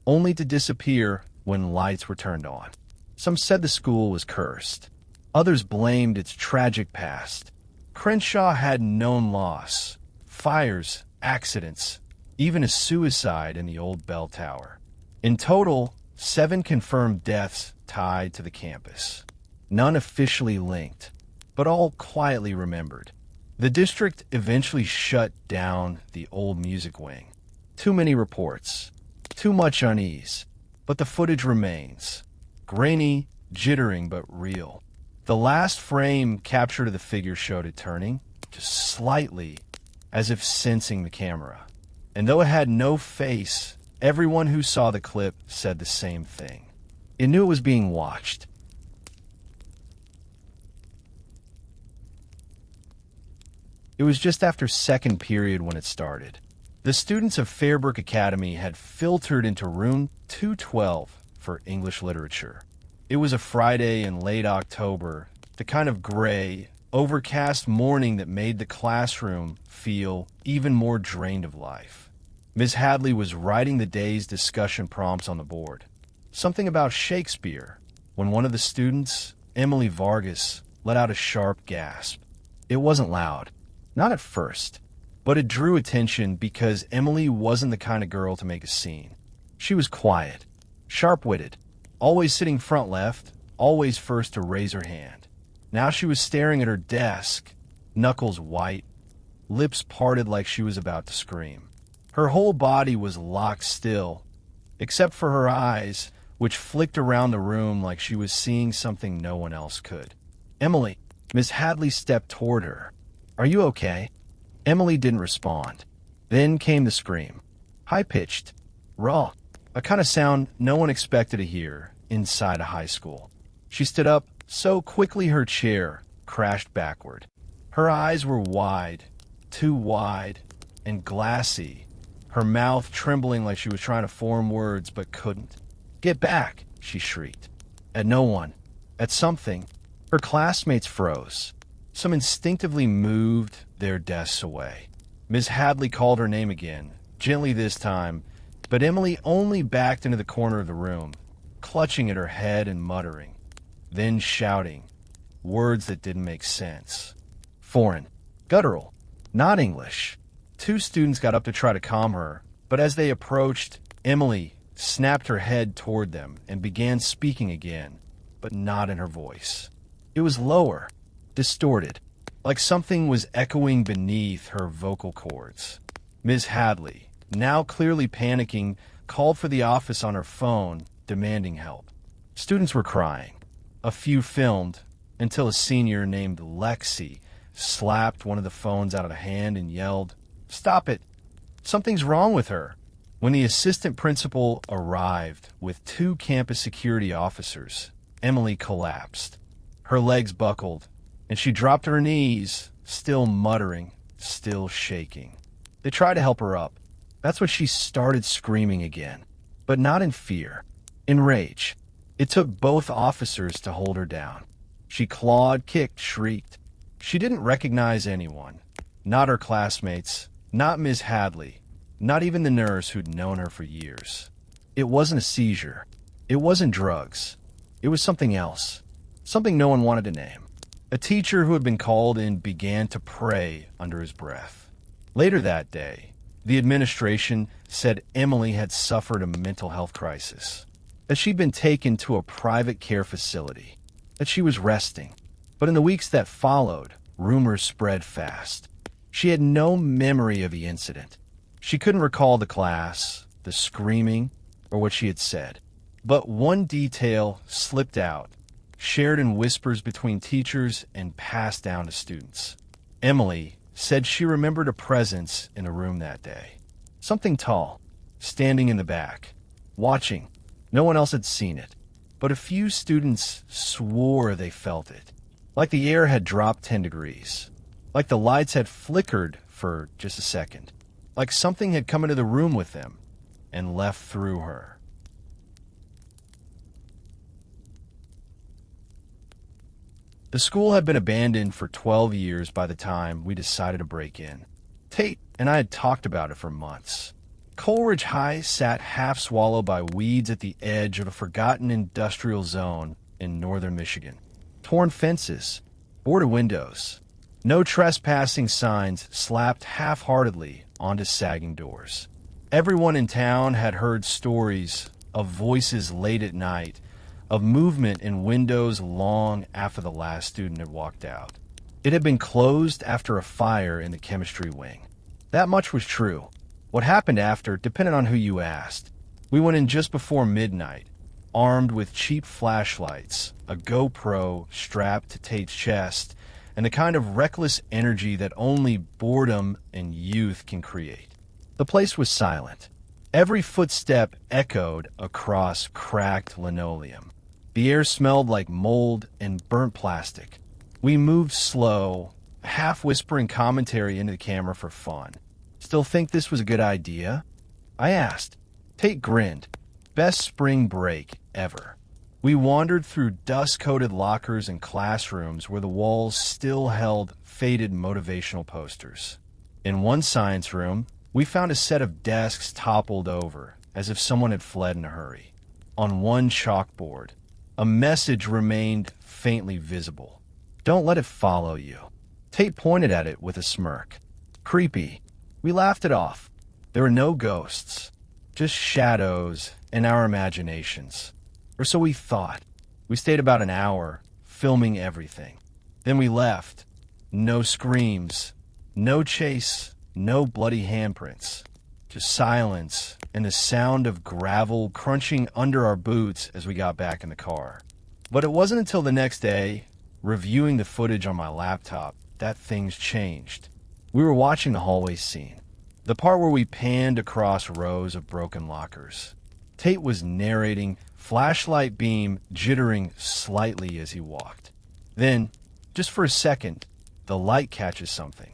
only to disappear when lights were turned on. Some said the school was cursed. Others blamed its tragic past. Crenshaw had known loss, fires, accidents, even a suicide in the old bell tower. In total, 7 confirmed deaths tied to the campus. None officially linked, but all quietly remembered. The district eventually shut down the old music wing. Too many reports, too much unease, but the footage remains. Grainy, jittering, but real. The last frame captured of the figure showed it turning, just slightly, as if sensing the camera. And though it had no face, everyone who saw the clip said the same thing. It knew it was being watched. It was just after second period when it started. The students of Fairbrook Academy had filtered into room 212 for English literature. It was a Friday in late October, the kind of gray, overcast morning that made the classroom feel even more drained of life. Ms. Hadley was writing the day's discussion prompts on the board. Something about Shakespeare, when one of the students, Emily Vargas, let out a sharp gasp. It wasn't loud, not at first, but it drew attention because Emily wasn't the kind of girl to make a scene. She was quiet, sharp-witted, always sitting front left, always first to raise her hand. Now she was staring at her desk, knuckles white, lips parted like she was about to scream. Her whole body was locked still, except for her eyes, which flicked around the room like she was seeing something no one else could. "Emily," Miss Hadley stepped toward her. "Are you okay?" Emily didn't respond. Then came the scream. High-pitched, raw, a kind of sound no one expected to hear inside a high school. She stood up so quickly her chair crashed backward. Her eyes were wide, too wide, and glassy, her mouth trembling like she was trying to form words but couldn't. "Get back!" she shrieked. At no one. At something. Her classmates froze. Some instinctively moved their desks away. Ms. Hadley called her name again, gently this time, but Emily only backed into the corner of the room, clutching at her head and muttering, then shouting, words that didn't make sense. Foreign, guttural, not English. 2 students got up to try to calm her, but as they approached, Emily snapped her head toward them and began speaking again, but not in her voice. It was lower, distorted, like something was echoing beneath her vocal cords. Ms. Hadley, now clearly panicking, called for the office on her phone, demanding help. Students were crying. A few filmed, until a senior named Lexi slapped one of the phones out of the hand and yelled, "Stop it! Something's wrong with her." When the assistant principal arrived with 2 campus security officers, Emily collapsed. Her legs buckled, and she dropped to her knees, still muttering, still shaking. They tried to help her up. That's when she started screaming again, but not in fear, in rage. It took both officers to hold her down. She clawed, kicked, shrieked. She didn't recognize anyone, not her classmates, not Ms. Hadley, not even the nurse who'd known her for years. It wasn't a seizure. It wasn't drugs. It was something else, something no one wanted to name. A teacher who had been called in began to pray under his breath. Later that day, the administration said Emily had suffered a mental health crisis, that she'd been taken to a private care facility, that she was resting. But in the weeks that followed, rumors spread fast. She had no memory of the incident. She couldn't recall the class, the screaming, or what she had said. But one detail slipped out, shared in whispers between teachers and passed down to students. Emily said she remembered a presence in a room that day. Something tall, standing in the back, watching. No one else had seen it, but a few students swore they felt it. Like the air had dropped 10 degrees. Like the lights had flickered for just a second. Like something had come into the room with them and left through her. The school had been abandoned for 12 years by the time we decided to break in. Tate and I had talked about it for months. Coleridge High sat half swallowed by weeds at the edge of a forgotten industrial zone in northern Michigan. Torn fences, boarded windows, no trespassing signs slapped half-heartedly onto sagging doors. Everyone in town had heard stories of voices late at night, of movement in windows long after the last student had walked out. It had been closed after a fire in the chemistry wing. That much was true. What happened after depended on who you asked. We went in just before midnight, armed with cheap flashlights, a GoPro strapped to Tate's chest, and the kind of reckless energy that only boredom and youth can create. The place was silent. Every footstep echoed across cracked linoleum. The air smelled like mold and burnt plastic. We moved slow, half whispering commentary into the camera for fun. "Still think this was a good idea?" I asked. Tate grinned. "Best spring break ever." We wandered through dust-coated lockers and classrooms where the walls still held faded motivational posters. In one science room, we found a set of desks toppled over, as if someone had fled in a hurry. On one chalkboard, a message remained faintly visible. "Don't let it follow you." Tate pointed at it with a smirk. "Creepy." We laughed it off. There were no ghosts, just shadows and our imaginations. Or so we thought. We stayed about an hour, filming everything. Then we left. No screams, no chase, no bloody handprints. Just silence and the sound of gravel crunching under our boots as we got back in the car. But it wasn't until the next day, reviewing the footage on my laptop, that things changed. We were watching the hallway scene, the part where we panned across rows of broken lockers. Tate was narrating, flashlight beam jittering slightly as he walked. Then, just for a second, the light catches something.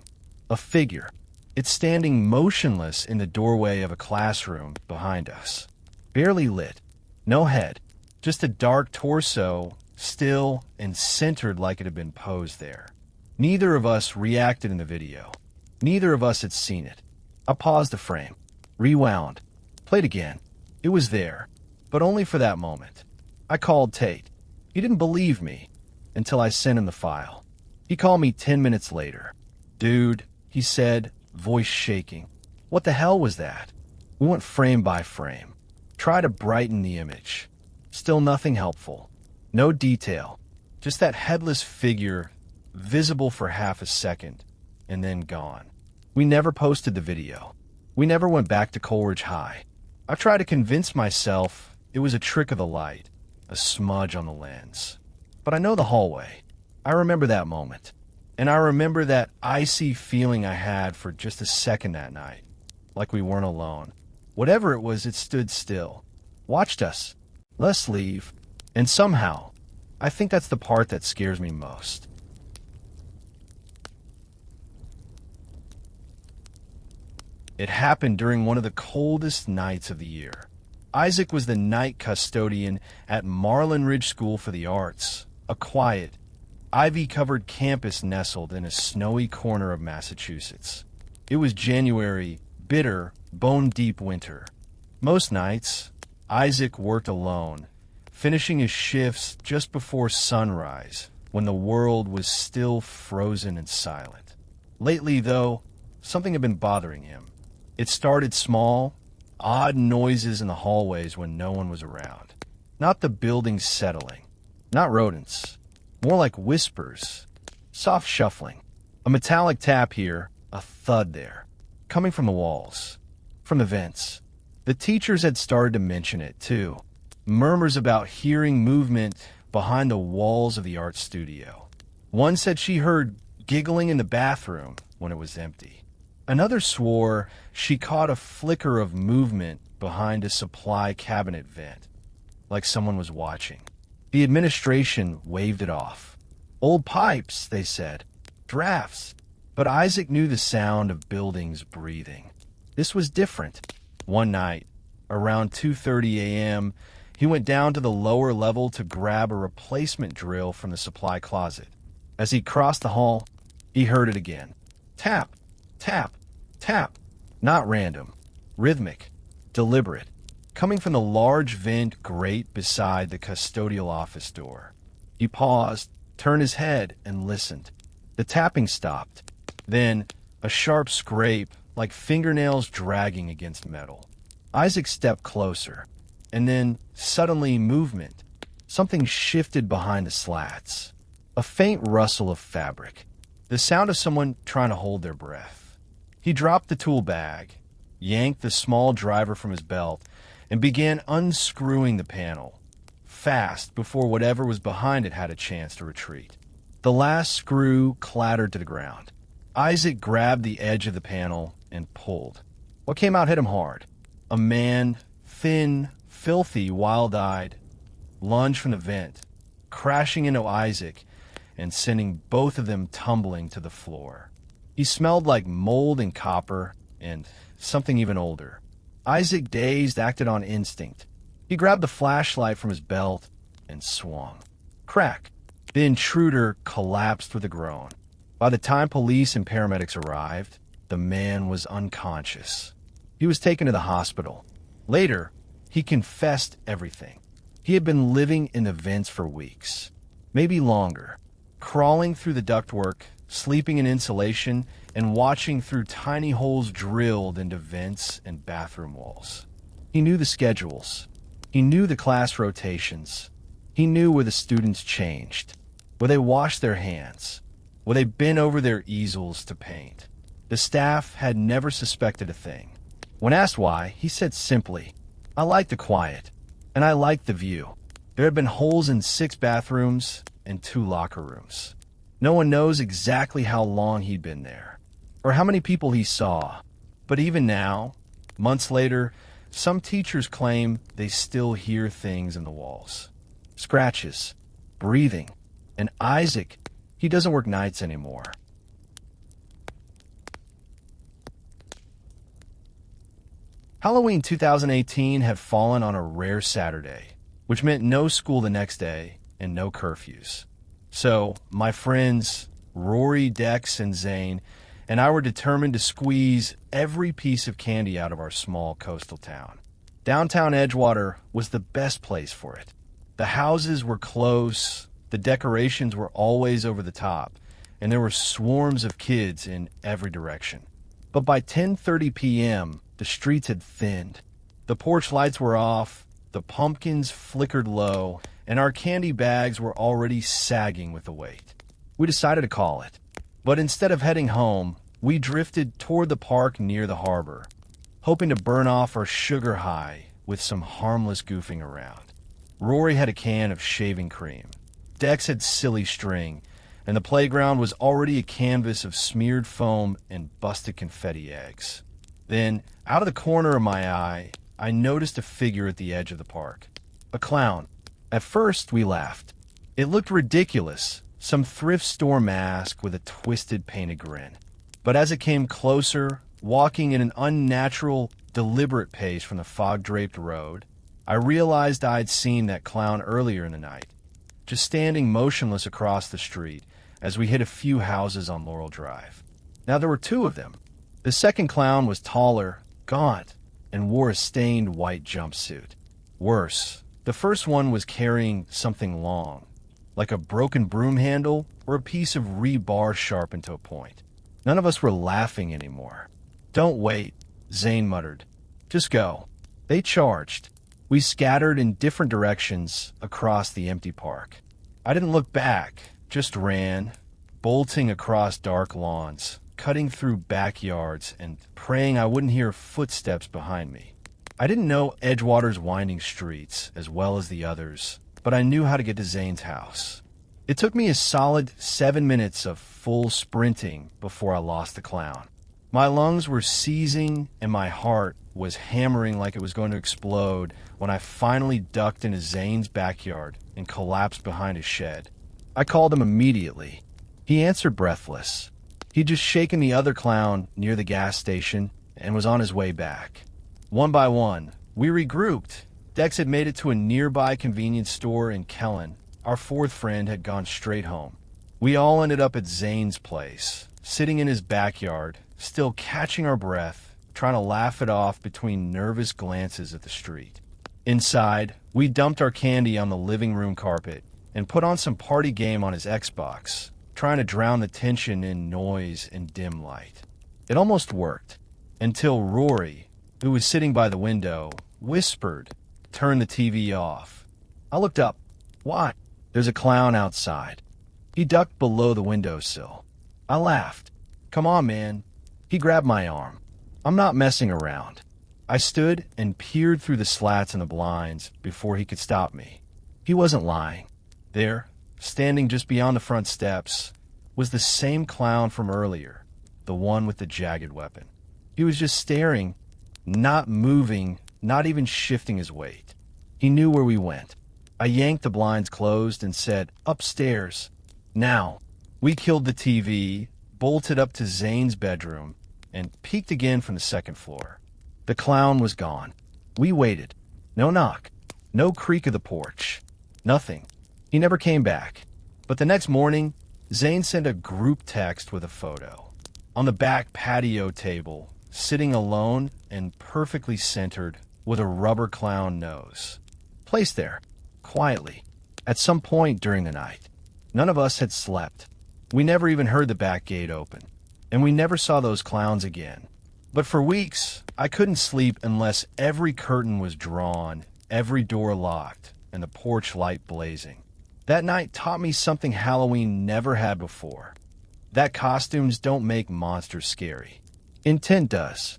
A figure. It's standing motionless in the doorway of a classroom behind us. Barely lit. No head. Just a dark torso, still and centered like it had been posed there. Neither of us reacted in the video. Neither of us had seen it. I paused the frame. Rewound. Played again. It was there, but only for that moment. I called Tate. He didn't believe me until I sent him the file. He called me 10 minutes later. "Dude," he said, voice shaking. "What the hell was that?" We went frame by frame. Tried to brighten the image. Still nothing helpful. No detail. Just that headless figure, visible for half a second, and then gone. We never posted the video. We never went back to Coleridge High. I tried to convince myself it was a trick of the light, a smudge on the lens. But I know the hallway. I remember that moment. And I remember that icy feeling I had for just a second that night, like we weren't alone. Whatever it was, it stood still, watched us, let us leave, and somehow, I think that's the part that scares me most. It happened during one of the coldest nights of the year. Isaac was the night custodian at Marlin Ridge School for the Arts, a quiet, ivy-covered campus nestled in a snowy corner of Massachusetts. It was January, bitter, bone-deep winter. Most nights, Isaac worked alone, finishing his shifts just before sunrise, when the world was still frozen and silent. Lately, though, something had been bothering him. It started small, odd noises in the hallways when no one was around. Not the building settling, not rodents, more like whispers, soft shuffling, a metallic tap here, a thud there, coming from the walls, from the vents. The teachers had started to mention it, too. Murmurs about hearing movement behind the walls of the art studio. One said she heard giggling in the bathroom when it was empty. Another swore she caught a flicker of movement behind a supply cabinet vent, like someone was watching. The administration waved it off. Old pipes, they said. Drafts. But Isaac knew the sound of buildings breathing. This was different. One night, around 2:30 a.m., he went down to the lower level to grab a replacement drill from the supply closet. As he crossed the hall, he heard it again. Tap, tap, tap. Not random. Rhythmic. Deliberate. Coming from the large vent grate beside the custodial office door. He paused, turned his head, and listened. The tapping stopped. Then, a sharp scrape, like fingernails dragging against metal. Isaac stepped closer. And then, suddenly, movement. Something shifted behind the slats. A faint rustle of fabric. The sound of someone trying to hold their breath. He dropped the tool bag, yanked the small driver from his belt, and began unscrewing the panel, fast before whatever was behind it had a chance to retreat. The last screw clattered to the ground. Isaac grabbed the edge of the panel and pulled. What came out hit him hard. A man, thin, filthy, wild-eyed, lunged from the vent, crashing into Isaac and sending both of them tumbling to the floor. He smelled like mold and copper and something even older. Isaac, dazed, acted on instinct. He grabbed the flashlight from his belt and swung. Crack! The intruder collapsed with a groan. By the time police and paramedics arrived, the man was unconscious. He was taken to the hospital. Later, he confessed everything. He had been living in the vents for weeks, maybe longer, crawling through the ductwork, sleeping in insulation, and watching through tiny holes drilled into vents and bathroom walls. He knew the schedules. He knew the class rotations. He knew where the students changed, where they washed their hands, where they bent over their easels to paint. The staff had never suspected a thing. When asked why, he said simply, "I like the quiet, and I like the view." There had been holes in 6 bathrooms and 2 locker rooms. No one knows exactly how long he'd been there, or how many people he saw. But even now, months later, some teachers claim they still hear things in the walls. Scratches, breathing, and Isaac, he doesn't work nights anymore. Halloween 2018 had fallen on a rare Saturday, which meant no school the next day and no curfews. So, my friends, Rory, Dex, and Zane, and I were determined to squeeze every piece of candy out of our small coastal town. Downtown Edgewater was the best place for it. The houses were close, the decorations were always over the top, and there were swarms of kids in every direction. But by 10:30 p.m., the streets had thinned. The porch lights were off, the pumpkins flickered low, and our candy bags were already sagging with the weight. We decided to call it. But instead of heading home, we drifted toward the park near the harbor, hoping to burn off our sugar high with some harmless goofing around. Rory had a can of shaving cream. Dex had silly string, and the playground was already a canvas of smeared foam and busted confetti eggs. Then, out of the corner of my eye, I noticed a figure at the edge of the park. A clown. At first, we laughed. It looked ridiculous, some thrift store mask with a twisted painted grin. But as it came closer, walking at an unnatural, deliberate pace from the fog-draped road, I realized I'd seen that clown earlier in the night, just standing motionless across the street as we hit a few houses on Laurel Drive. Now there were two of them. The second clown was taller, gaunt, and wore a stained white jumpsuit. Worse, the first one was carrying something long, like a broken broom handle or a piece of rebar sharpened to a point. None of us were laughing anymore. "Don't wait," Zane muttered. "Just go." They charged. We scattered in different directions across the empty park. I didn't look back, just ran, bolting across dark lawns, cutting through backyards, and praying I wouldn't hear footsteps behind me. I didn't know Edgewater's winding streets as well as the others, but I knew how to get to Zane's house. It took me a solid 7 minutes of full sprinting before I lost the clown. My lungs were seizing and my heart was hammering like it was going to explode when I finally ducked into Zane's backyard and collapsed behind his shed. I called him immediately. He answered breathless. He'd just shaken the other clown near the gas station and was on his way back. One by one, we regrouped. Dex had made it to a nearby convenience store in Kellen. Our fourth friend had gone straight home. We all ended up at Zane's place, sitting in his backyard, still catching our breath, trying to laugh it off between nervous glances at the street. Inside, we dumped our candy on the living room carpet and put on some party game on his Xbox, trying to drown the tension in noise and dim light. It almost worked, until Rory, who was sitting by the window, whispered, "Turn the TV off." I looked up. "What?" "There's a clown outside." He ducked below the windowsill. I laughed. "Come on, man." He grabbed my arm. "I'm not messing around." I stood and peered through the slats in the blinds before he could stop me. He wasn't lying. There, standing just beyond the front steps, was the same clown from earlier, the one with the jagged weapon. He was just staring, not moving, not even shifting his weight. He knew where we went. I yanked the blinds closed and said, "Upstairs. Now." We killed the TV, bolted up to Zane's bedroom, and peeked again from the second floor. The clown was gone. We waited. No knock. No creak of the porch. Nothing. He never came back. But the next morning, Zane sent a group text with a photo. On the back patio table, sitting alone and perfectly centered with a rubber clown nose. Placed there, quietly, at some point during the night. None of us had slept. We never even heard the back gate open. And we never saw those clowns again. But for weeks, I couldn't sleep unless every curtain was drawn, every door locked, and the porch light blazing. That night taught me something Halloween never had before. That costumes don't make monsters scary. Intent does.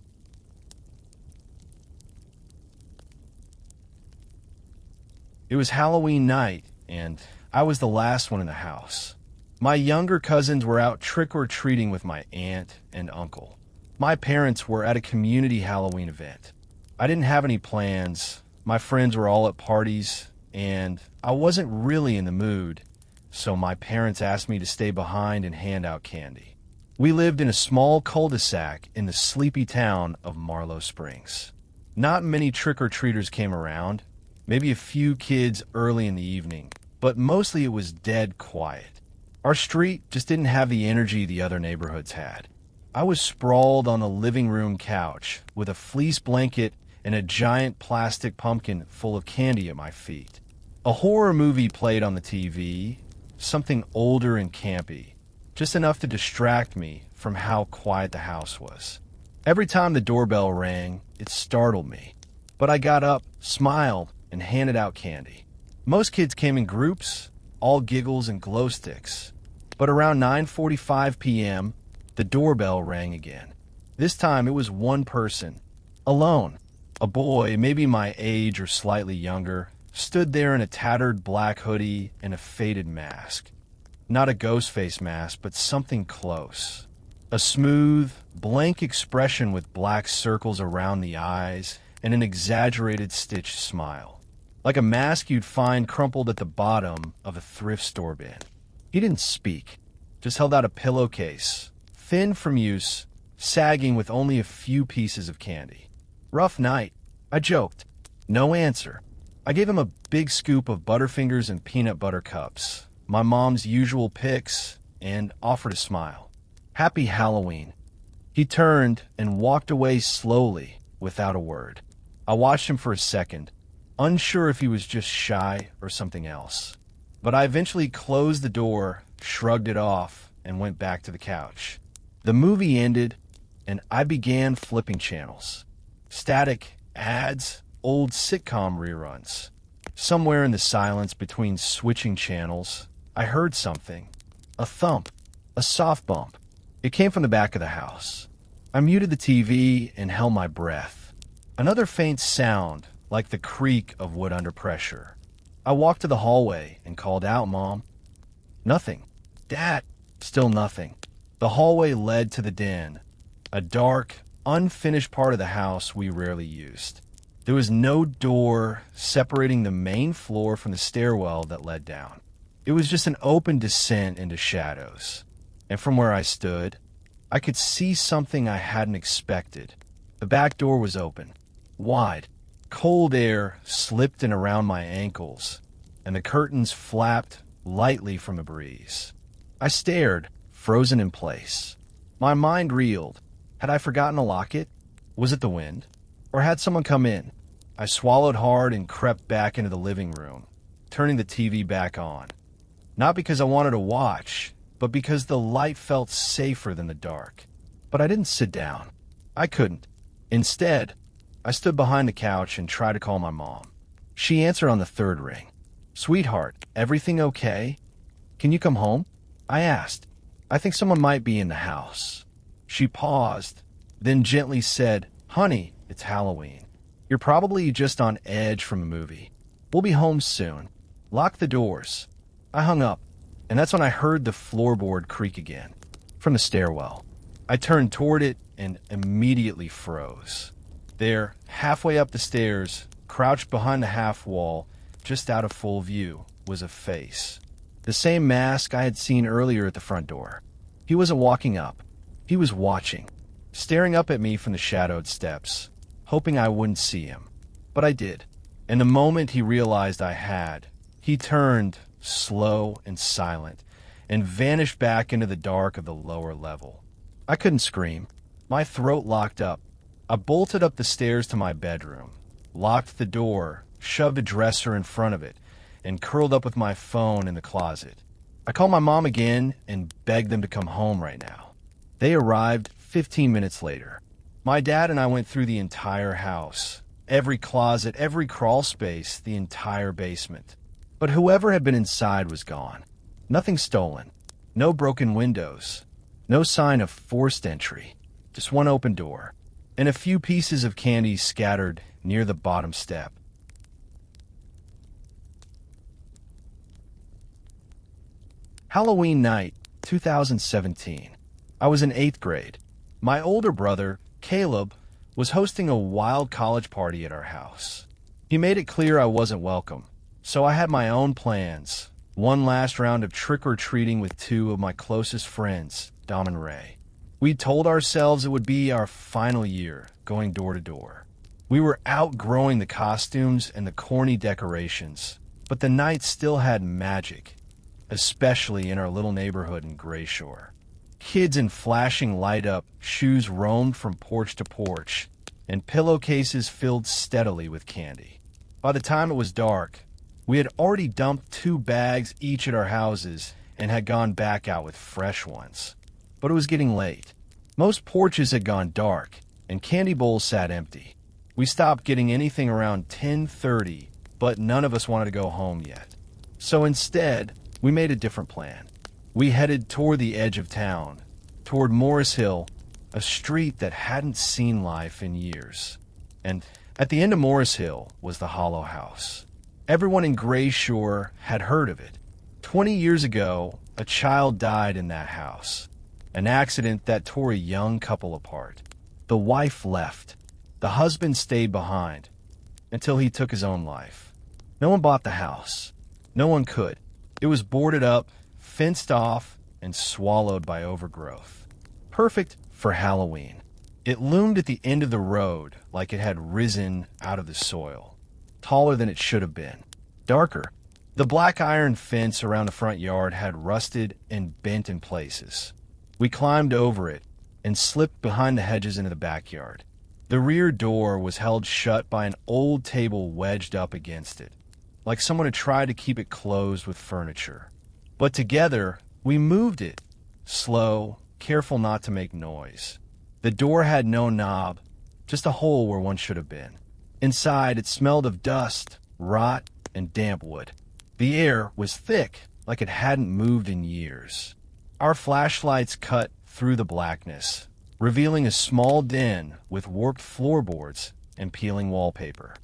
It was Halloween night, and I was the last one in the house. My younger cousins were out trick-or-treating with my aunt and uncle. My parents were at a community Halloween event. I didn't have any plans. My friends were all at parties, and I wasn't really in the mood, so my parents asked me to stay behind and hand out candy. We lived in a small cul-de-sac in the sleepy town of Marlow Springs. Not many trick-or-treaters came around, maybe a few kids early in the evening, but mostly it was dead quiet. Our street just didn't have the energy the other neighborhoods had. I was sprawled on a living room couch with a fleece blanket and a giant plastic pumpkin full of candy at my feet. A horror movie played on the TV, something older and campy, just enough to distract me from how quiet the house was. Every time the doorbell rang, it startled me, but I got up, smiled, and handed out candy. Most kids came in groups, all giggles and glow sticks, but around 9:45 p.m., the doorbell rang again. This time it was one person, alone. A boy, maybe my age or slightly younger, stood there in a tattered black hoodie and a faded mask. Not a ghost face mask, but something close. A smooth, blank expression with black circles around the eyes and an exaggerated stitched smile. Like a mask you'd find crumpled at the bottom of a thrift store bin. He didn't speak, just held out a pillowcase, thin from use, sagging with only a few pieces of candy. "Rough night," I joked. No answer. I gave him a big scoop of Butterfingers and peanut butter cups, my mom's usual picks, and offered a smile. "Happy Halloween." He turned and walked away slowly, without a word. I watched him for a second, unsure if he was just shy or something else. But I eventually closed the door, shrugged it off, and went back to the couch. The movie ended, and I began flipping channels. Static, ads, old sitcom reruns. Somewhere in the silence between switching channels, I heard something. A thump. A soft bump. It came from the back of the house. I muted the TV and held my breath. Another faint sound, like the creak of wood under pressure. I walked to the hallway and called out, "Mom." Nothing. "Dad." Still nothing. The hallway led to the den, a dark, unfinished part of the house we rarely used. There was no door separating the main floor from the stairwell that led down. It was just an open descent into shadows. And from where I stood, I could see something I hadn't expected. The back door was open, wide. Cold air slipped in around my ankles, and the curtains flapped lightly from a breeze. I stared, frozen in place. My mind reeled. Had I forgotten to lock it? Was it the wind? Or had someone come in? I swallowed hard and crept back into the living room, turning the TV back on. Not because I wanted to watch, but because the light felt safer than the dark. But I didn't sit down. I couldn't. Instead, I stood behind the couch and tried to call my mom. She answered on the third ring. "Sweetheart, everything okay? Can you come home?" I asked. "I think someone might be in the house." She paused, then gently said, "Honey, it's Halloween. You're probably just on edge from a movie. We'll be home soon. Lock the doors." I hung up, and that's when I heard the floorboard creak again, from the stairwell. I turned toward it and immediately froze. There, halfway up the stairs, crouched behind the half wall, just out of full view, was a face. The same mask I had seen earlier at the front door. He wasn't walking up. He was watching, staring up at me from the shadowed steps, hoping I wouldn't see him. But I did. And the moment he realized I had, he turned, slow and silent, and vanished back into the dark of the lower level. I couldn't scream. My throat locked up. I bolted up the stairs to my bedroom, locked the door, shoved a dresser in front of it, and curled up with my phone in the closet. I called my mom again and begged them to come home right now. They arrived 15 minutes later. My dad and I went through the entire house, every closet, every crawl space, the entire basement. But whoever had been inside was gone. Nothing stolen. No broken windows. No sign of forced entry. Just one open door. And a few pieces of candy scattered near the bottom step. Halloween night, 2017. I was in 8th grade. My older brother, Caleb, was hosting a wild college party at our house. He made it clear I wasn't welcome, so I had my own plans. One last round of trick-or-treating with 2 of my closest friends, Dom and Ray. We told ourselves it would be our final year, going door to door. We were outgrowing the costumes and the corny decorations, but the night still had magic, especially in our little neighborhood in Gray Shore. Kids in flashing light-up shoes roamed from porch to porch, and pillowcases filled steadily with candy. By the time it was dark, we had already dumped 2 bags each at our houses and had gone back out with fresh ones. But it was getting late. Most porches had gone dark, and candy bowls sat empty. We stopped getting anything around 10:30, but none of us wanted to go home yet. So instead, we made a different plan. We headed toward the edge of town, toward Morris Hill, a street that hadn't seen life in years. And at the end of Morris Hill was the Hollow House. Everyone in Gray Shore had heard of it. 20 years ago, A child died in that house. An accident that tore a young couple apart. The wife left. The husband stayed behind until he took his own life. No one bought the house. No one could. It was boarded up, fenced off, and swallowed by overgrowth. Perfect for Halloween. It loomed at the end of the road like it had risen out of the soil. Taller than it should have been. Darker. The black iron fence around the front yard had rusted and bent in places. We climbed over it and slipped behind the hedges into the backyard. The rear door was held shut by an old table wedged up against it, like someone had tried to keep it closed with furniture. But together, we moved it, slow, careful not to make noise. The door had no knob, just a hole where one should have been. Inside, it smelled of dust, rot, and damp wood. The air was thick, like it hadn't moved in years. Our flashlights cut through the blackness, revealing a small den with warped floorboards and peeling wallpaper.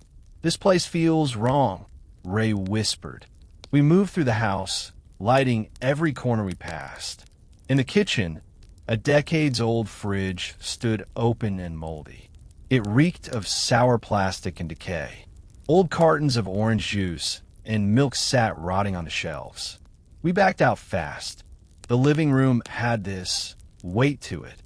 "This place feels wrong," Ray whispered. We moved through the house, lighting every corner we passed. In the kitchen, a decades-old fridge stood open and moldy. It reeked of sour plastic and decay. Old cartons of orange juice and milk sat rotting on the shelves. We backed out fast. The living room had this weight to it.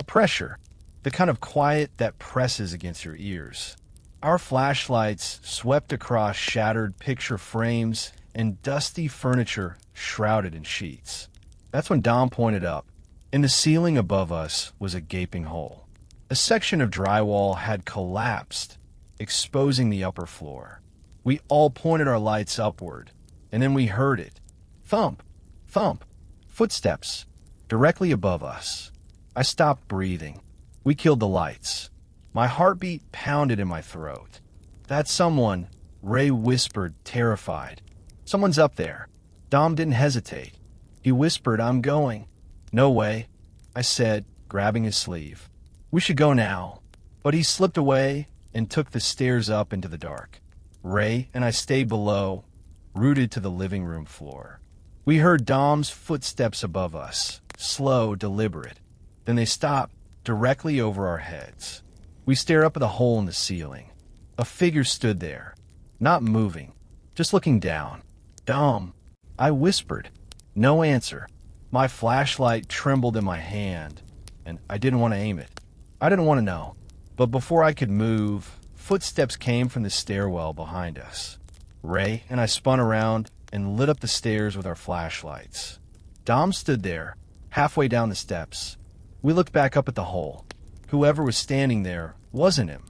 Pressure. The kind of quiet that presses against your ears. Our flashlights swept across shattered picture frames and dusty furniture shrouded in sheets. That's when Dom pointed up. In the ceiling above us was a gaping hole. A section of drywall had collapsed, exposing the upper floor. We all pointed our lights upward, and then we heard it. Thump, thump, footsteps, directly above us. I stopped breathing. We killed the lights. My heartbeat pounded in my throat. "That's someone," Ray whispered, terrified. "Someone's up there." Dom didn't hesitate. He whispered, "I'm going." "No way," I said, grabbing his sleeve. "We should go now." But he slipped away and took the stairs up into the dark. Ray and I stayed below, rooted to the living room floor. We heard Dom's footsteps above us, slow, deliberate. Then they stopped directly over our heads. We stared up at the hole in the ceiling. A figure stood there, not moving, just looking down. "Dom," I whispered. No answer. My flashlight trembled in my hand, and I didn't want to aim it. I didn't want to know. But before I could move, footsteps came from the stairwell behind us. Ray and I spun around and lit up the stairs with our flashlights. Dom stood there, halfway down the steps. We looked back up at the hole. Whoever was standing there wasn't him.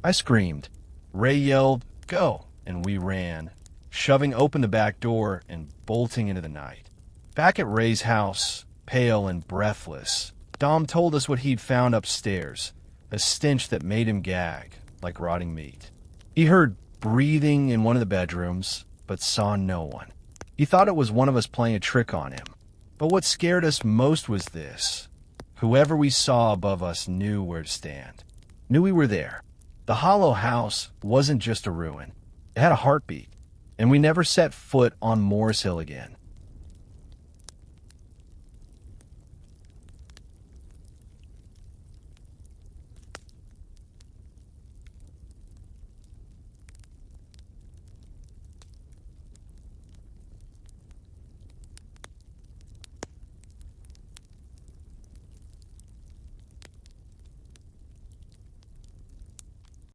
I screamed. Ray yelled, "Go!" and we ran, shoving open the back door and bolting into the night. Back at Ray's house, pale and breathless, Dom told us what he'd found upstairs, a stench that made him gag, like rotting meat. He heard breathing in one of the bedrooms, but saw no one. He thought it was one of us playing a trick on him. But what scared us most was this. Whoever we saw above us knew where to stand, knew we were there. The hollow house wasn't just a ruin. It had a heartbeat, and we never set foot on Morris Hill again.